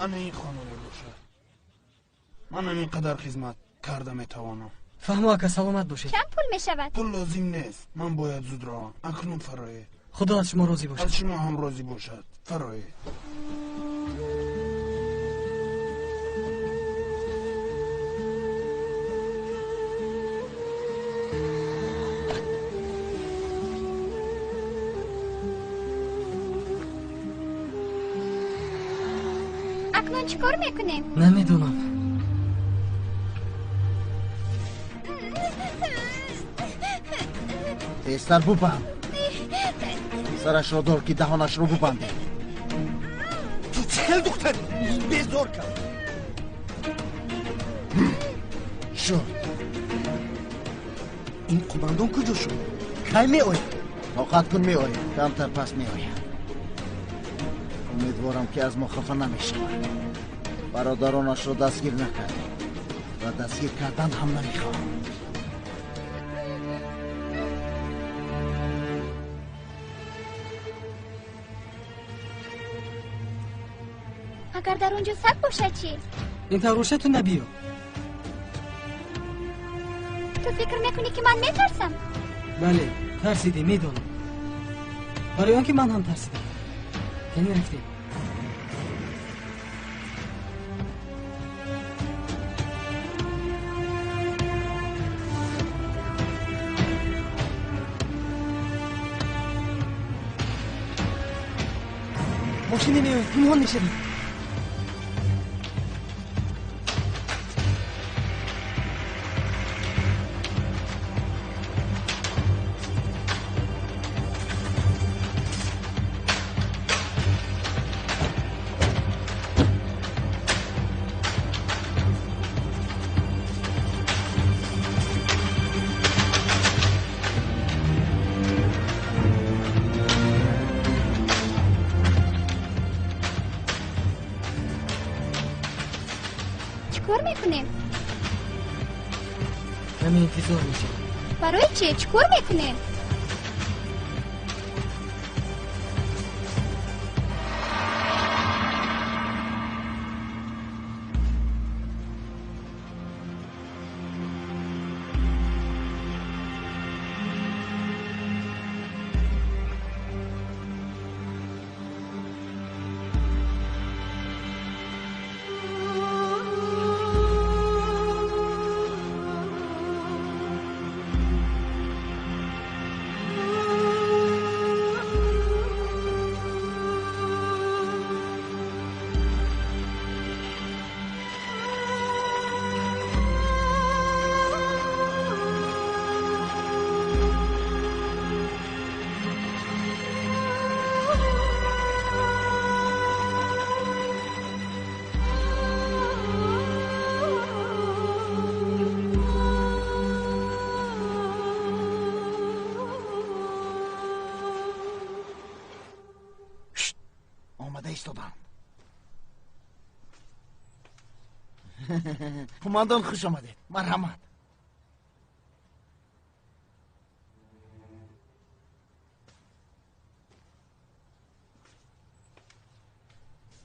انا این خانم باشد. من اینقدر خدمت کرده میتوانم. فهمو اکا سلامت باشه. چند پول می شود؟ پول لازم نیست. من باید زود روم. اکنون فرایید. خدا از شما راضی از باشه. شما هم راضی باشد. فرایید. اکنون چیکار میکنیم؟ نمیدونم. تیستر ببند. سرش را دار که دهانش رو ببنده. تو چهل دختری بیزار کرد. شد. این قماندان کجا شد؟ کی می آید؟ طاقت کن می آید. کمتر پس می آید. امیدوارم که از ما خفه نمی شود. برادرانش را دستگیر نکرد و دستگیر کردن هم نمی خواهم. اگر در اونجا سگ باشه چی؟ این تروشه تو نبیو. تو فکر میکنی که من میترسم؟ بله ترسیدی میدونم. برای آنکه من هم ترسیدم. یعنی رفتیم. ماشینی میاد. پنهان میشویم. چیکار میکنیم؟ همین انتظار میشیم. برای چی؟ چیکار میکنیم؟ آمده ایستادم. قماندان خوش آمدید. مرحمت.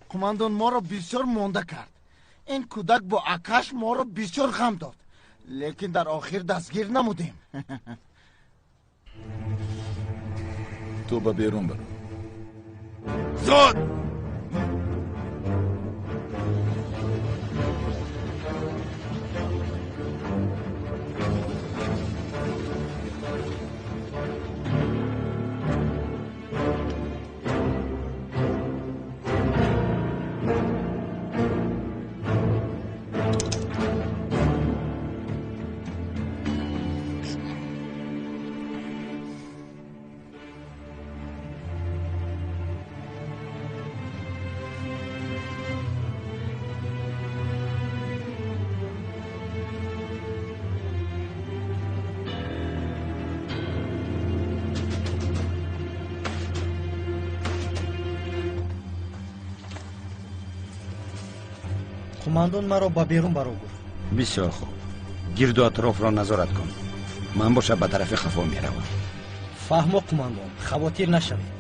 قماندان ما را بسیار مانده کرد. این کودک با اکش ما را بسیار غم داد، لیکن در آخر دستگیر نمودیم. تو به بیرون برو. زود! قماندان مرا با بیرون برو گفت. بسیار خوب. گرد و اطراف را نظارت کن. من باشه به طرف خفا می روم. فهم و قماندان، خواتیر نشوید.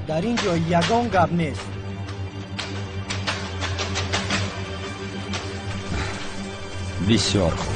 در اینجا یگان گپ نیست. بسیار خوب.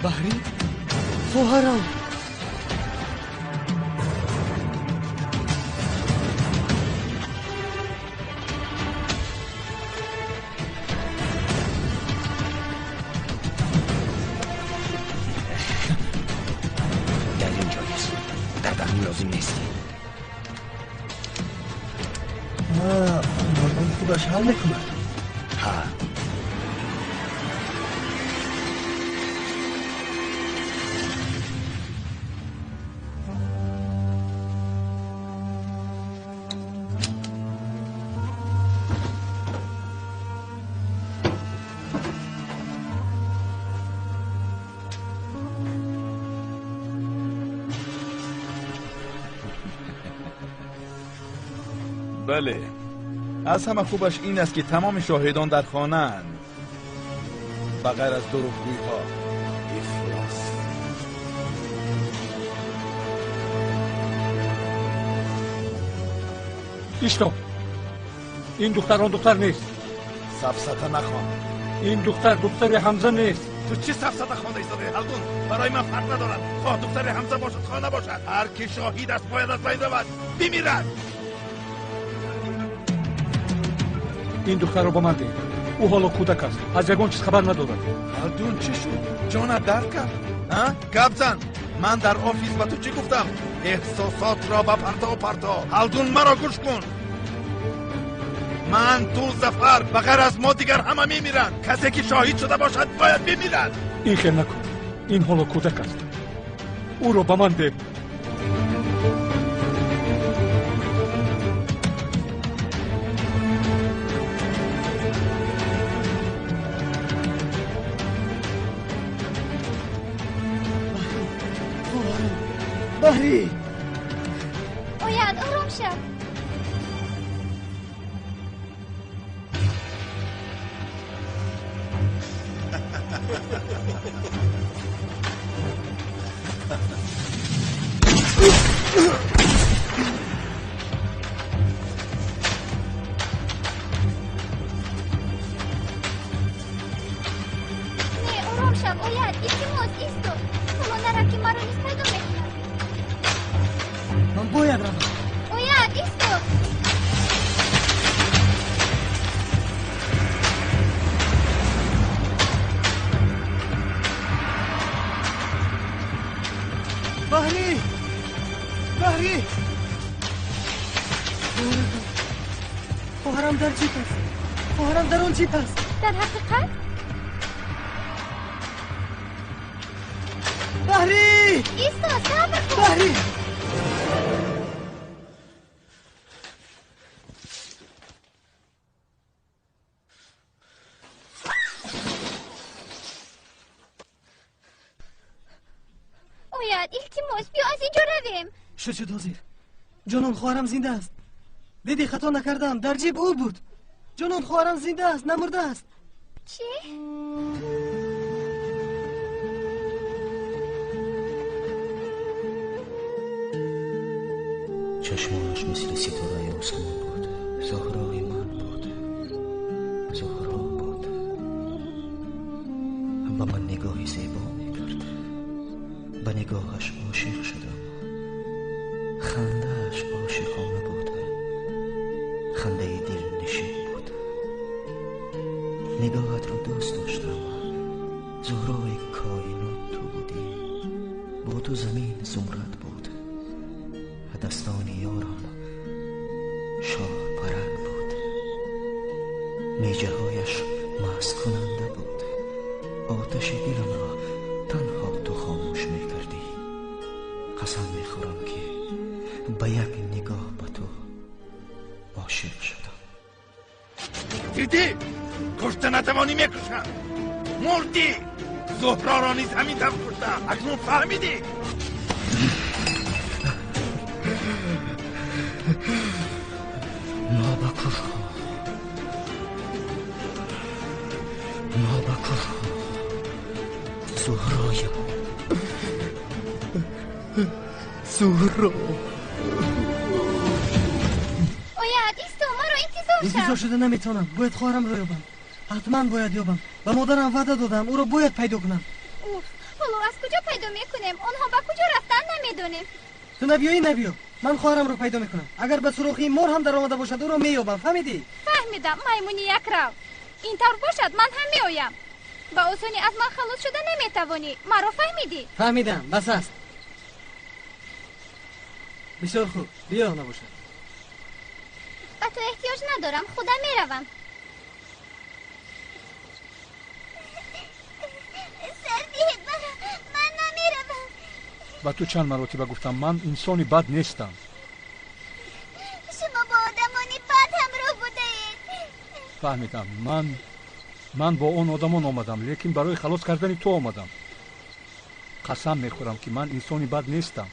بحری خواهرم در اینجاییست. در دهنی لازم نیستی. مردم خودش حل میکنه. ها. بله، از همه خوبش این است که تمام شاهدان در خانه‌اند، بغیر از دروغگویی‌ها. افلاس. ایشتو، این دختران دختر نیست. سفسطه نخوان. این دختر حمزه نیست. تو چی سفسطه خوانده ایستاده هلدون؟ برای من فرق ندارد، خواه دختر حمزه باشد خواه نباشد، هر کی شاهید است باید از بین رود، بمیرد. این دختر رو با من ده. او حالا کودک است، از یگان چیز خبر ندارد. هلدون چی شد؟ جانت درد کرد؟ گپ زن. من در آفیس به تو چی گفتم؟ احساسات را بپرتا و پرتا. هلدون مرا گوش کن. من، تو، ظفر، بغیر از ما دیگر همه میمیرند. کسی که شاهد شده باشد باید بمیرد. این خیر نکن. این حالا کودک است. او رو با من ده. بحری باید آرام شد. نه آرام شد. باید التماس ایستو. کماندرم که مرا نیز پیدا میکند. من باید روم. باید ایستو. بهری بهری خواهرم در جیب است خواهرم در اون جیب است در حقیقت بهری ایستا صبر کن بهری اوید التماس بیا از اینجا رویم شد حاضر جانان خواهرم زنده است دیدی خطا نکردم در جیب او بود جانان خواهرم زنده است نمرده است چی؟ چشمانش مثل ستاره آسمان بود زهرای من بود زهرا بود با من نگاهی زیبا میکرد به نگاهش عاشق شدم خندهش عاشقانه بود خنده دل نشین بود نگاهت رو دوست داشتم زهرای کائنات تو بودی با تو زمین زمرد بود دستان یارم شاه پرنگ بود میجه هایش مست کننده بود آتش دلم را تنها تو خاموش میکردی قسم میخورم که به یک نگاه به تو عاشق شدم دیدی؟ کشته نتوانی میکشم مردی زهرا را نیز همین دم کشتم اکنون فهمیدی؟ نابکر زهرایم زهرا اوید ایستا ما رو انتظار شده نمیتونم باید خواهرم رو یابم حتما باید یابم به مادرم وعده دادم او رو باید پیدا کنم اوف حالا از کجا پیدا میکنیم آنها به کجا رفتن نمیدونیم تو نبیایی نبیا من خواهرم رو پیدا میکنم اگر به سوراخی مار هم در آمده باشد او رو مییابم فهمیدی فهمیدم میمونی یک رو اینطور باشد من هم میایم با آسانی از من خلاص شده نمیتوانی مرا فهمیدی فهمیدم بس است بسیار خوب بیا نباشد به تو احتیاج ندارم خودم میروم سردی من نمیروم با تو چند مرتبه گفتم من انسانی بد نیستم شما با آدمانی بد همراه بوده اید فهمیدم من با اون آدمان آمدم لیکن برای خلاص کردن تو آمدم قسم میخورم که من انسانی بد نیستم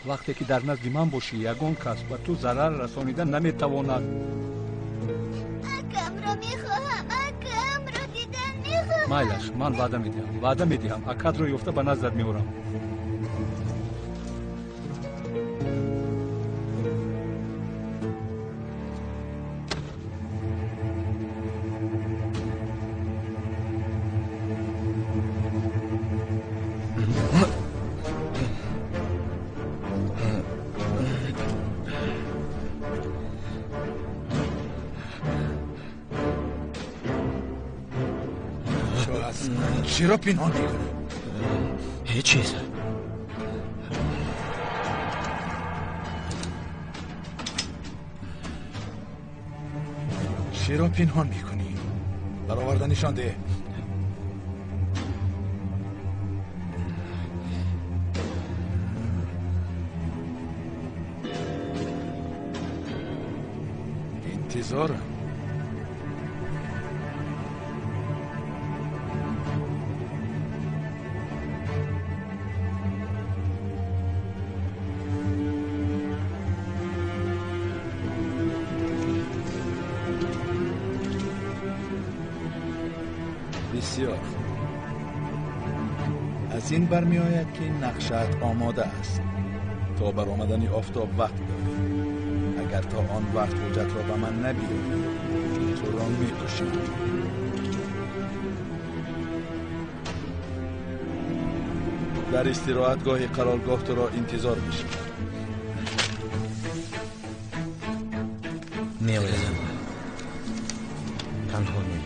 وقتی که در نزد من باشی یگان کس به تو ضرر رسانیدن نمیتواند اکم را میخواهم اکم را دیدن میخواهم مایلش من وعده میدهم اکد رو یافته به نظر میورم چرا پنهان میکنی؟ هیچ چیز چرا پنهان میکنی؟ برآوردنشان ده انتظارم بسیار از این برمی آید که نقشت آماده است تا بر آمدن آفتاب وقت داری اگر تا آن وقت حجت را به من نبیاری تو را می کشم در استراحتگاه قرارگاه تو را انتظار می شود می آیدم تنها می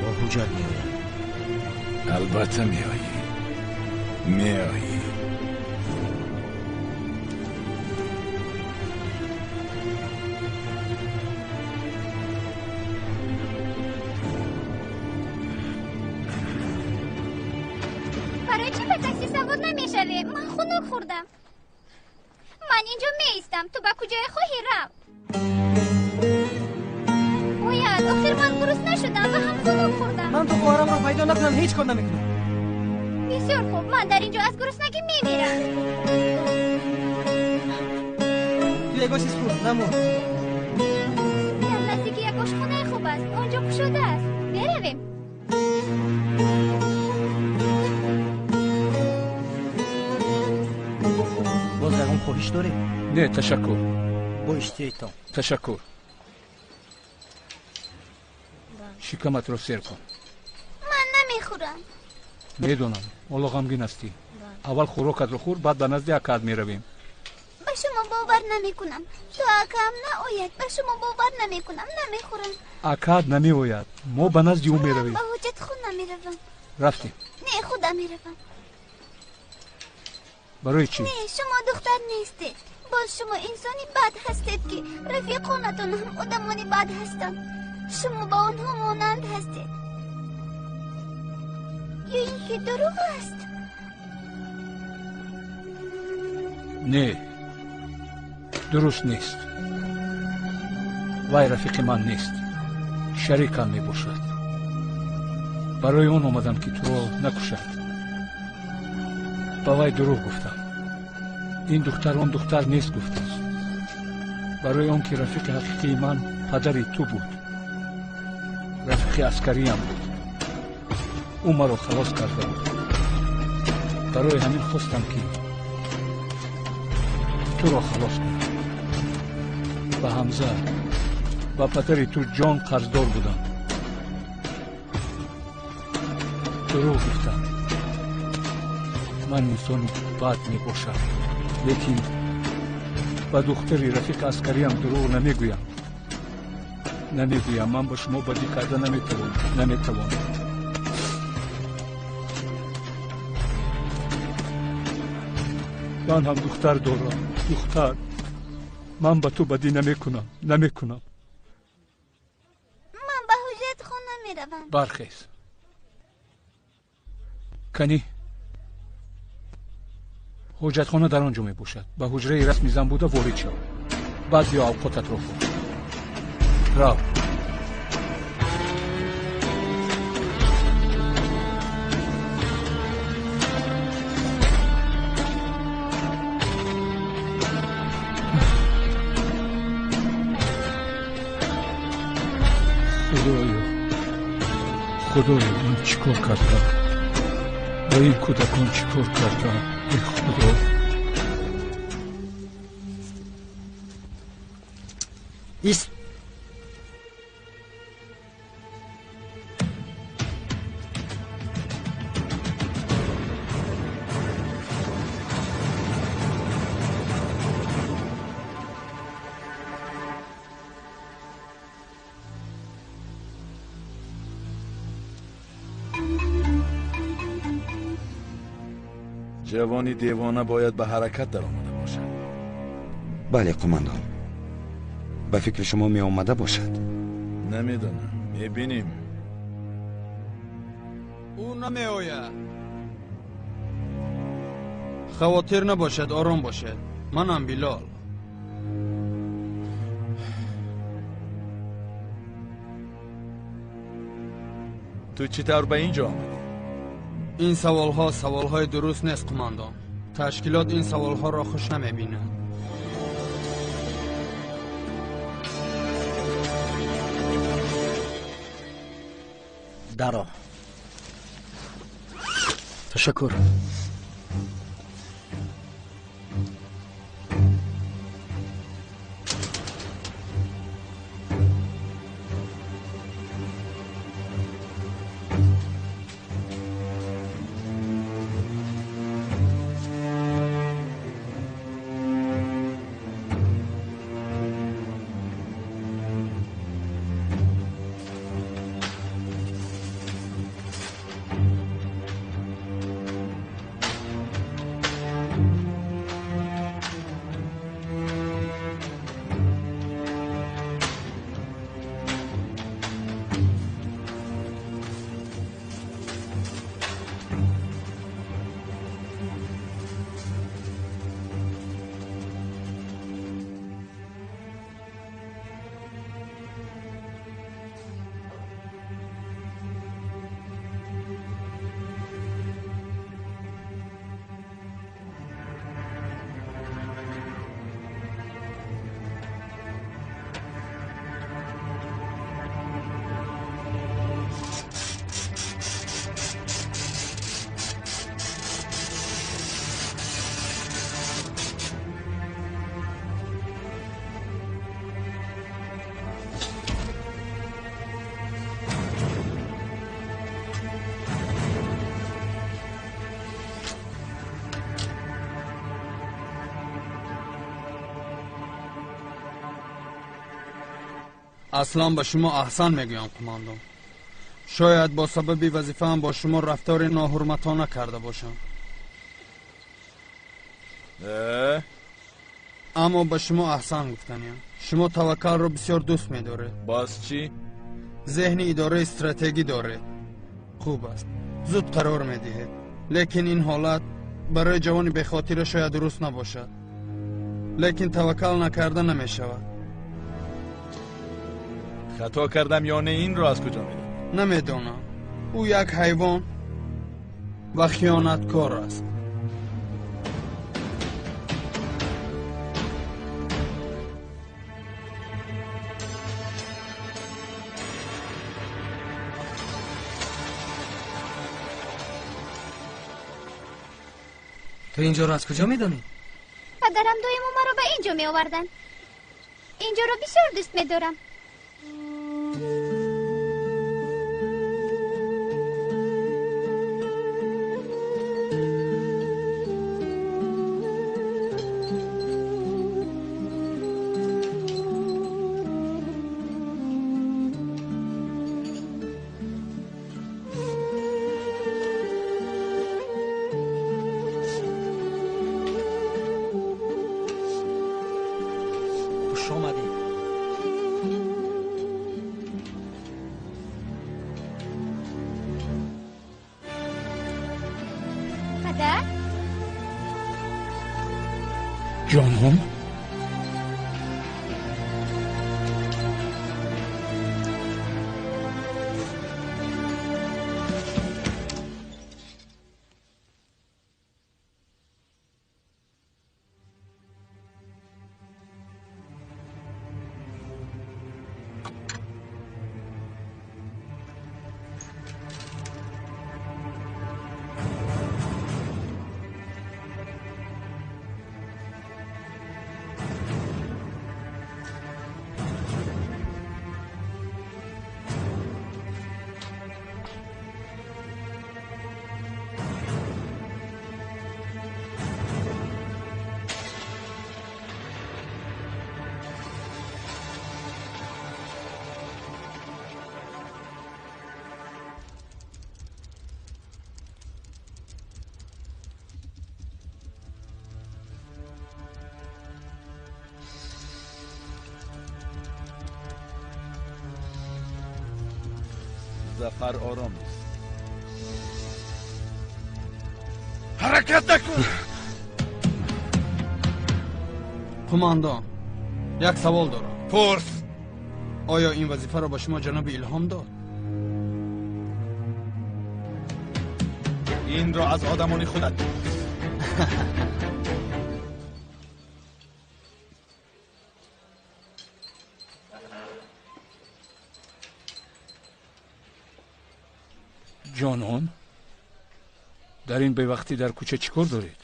با حجت می آیم البته می آیی سوار نمیشوی. من خنک خوردم. من اینجا میایستم. تو به کجای خواهی رفت؟ باید آخر من گرسنه نشدم و هم خنک خوردم. من تو خواهرم رو پیدا نکنم هیچ کار نمیکنم. بسیار خوب، من در اینجا از گرسنگی میمیرم. تو یک آش اسپور نمون. در نزدیکی یک آشخانه خوب است. آنجا گشاده است. برویم. باز در اون خواهش داری؟ نه تشکر. با اشتیتان. تشکر. شکمت رو سیر کن. من نمیخورم. میدونم اولا غمگین هستی. اول خوراکت رو خور بعد به نزد اکاد میرویم. به شما باور نمیکنم. تو اکام نآید. به شما باور نمیکنم. نمیخورم. اکاد نمیآید. ما به نزد او میرویم. به حجت خود نمیروم. رفتیم. نه خودم میروم. برای چی؟ نه شما دختر نیستید. باز شما انسانی بد هستید که رفیقانتون هم آدمانی بد هستند. شما با آنها مانند هستید. یا اینکه دروغ است؟ نه درست نیست. وای رفیق من نیست. شریکم می باشد. برای اون آمدم که تو را نکشد. با وای دروغ گفتم. این دختر اون دختر نیست گفتم. برای اون که رفیق حقیقی من پدری تو بود. رفیق عسکری هم بود. او مرا خلاص کرده بود. برای همین خواستم که تو را خلاص کنم. به حمزه و پدری تو جان قرضدار بودم. دروغ گفتم. من انسان بد می باشم. لیکن با دختری رفیق عسکری هم دروغ نمیگویم. من با شما بدی کرده نمیتوانم. من هم دختر دارم. دختر من با تو بدی نمیکنم. من به حجت خود نمیروم. برخیز. کنی حجت خانه در آنجا می باشد. به حجره رسمی زن بوده وارد شو. بعد بیا اوقاتت رو خور. را خدایا من چیکار کردم؟ با این کودکان چیکار کردم؟ ای خدا. ایست. جوانی دیوانه باید به حرکت در آمده باشد. بله قماندان. به فکر شما می آمده باشد. نمیدونم. میبینیم. او نمی آید. خواطر نباشد. آرام باشد. منم بلال. تو چطور به اینجا آمدی؟ این سوالهای درست نیست قماندان. تشکیلات این سوالها را خوش نمیبینند. درا. تشکر. اصلا به شما احسان میگویم قماندان. شاید با سبب وظیفه هم با شما رفتار ناحرمتانه کرده باشم، اما به شما احسان گفتنیم. شما توکل رو بسیار دوست می‌دارید. باز چی؟ ذهن اداره استراتژی داره. خوب است. زود قرار می‌دهید. لیکن این حالت برای جوانی به خاطر شاید درست نباشد. لیکن توکل نکرده نمی‌شود. خطا کردم یا نه این رو از کجا می‌دونی؟ نمیدونم. او یک حیوان و خیانتکار است. تو اینجا رو از کجا میدونی؟ پدرم دویم ما رو به اینجا می آوردن. اینجا رو بسیار دوست می دارم. جانم؟ ظفر آرام است. حرکت نکن. قماندان، یک سوال دارم. پرس. آیا این وظیفه را به شما جناب الهام داد؟ این را از آدمانی خودت جانان، در این به وقتی در کوچه چیکار دارید؟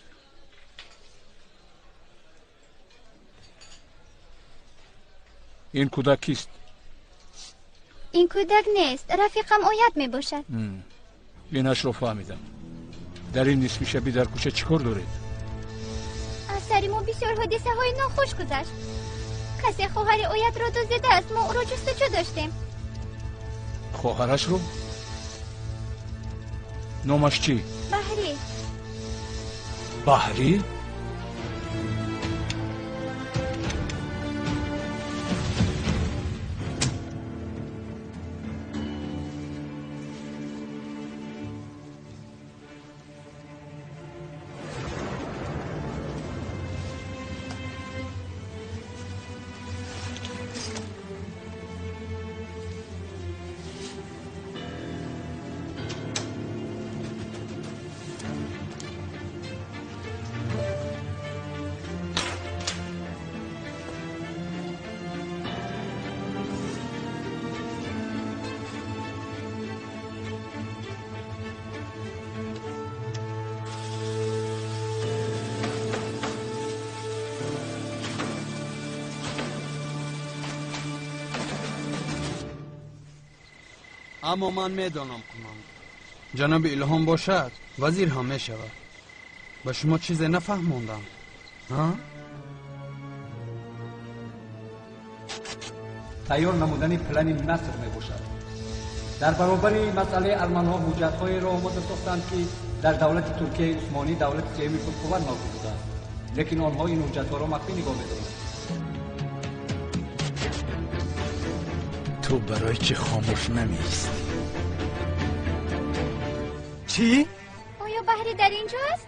این کودک کیست؟ این کودک نیست، رفیقم آید می باشد. اینش رو فهمیدم. در این نصف شبی در کوچه چیکار دارید؟ از سر ما بسیار حادثه های ناخوش گذشت. کسی خواهر آید را دزدیده است. ما او را جستجو داشتیم. خواهرش رو؟ نامش چی؟ بحری. بحری؟ اما من میدانم قماندان، جناب الهام باشد وزیر هم میشود. به شما چیزی نفهموندم ها؟ تیار نمودن پلن نصر می باشد. در برابر مسئله ارمن ها حجت‌های را آماده ساختند که در دولت ترکیه عثمانی دولت سیمی ترکوبر موجود بوده، لیکن آنها این حجت‌ها را مخفی نگاه می‌دارند. تو برای چه خاموش نمی‌ایستی؟ چی؟ آیا بحری در اینجاست؟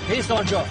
ایست آنجا.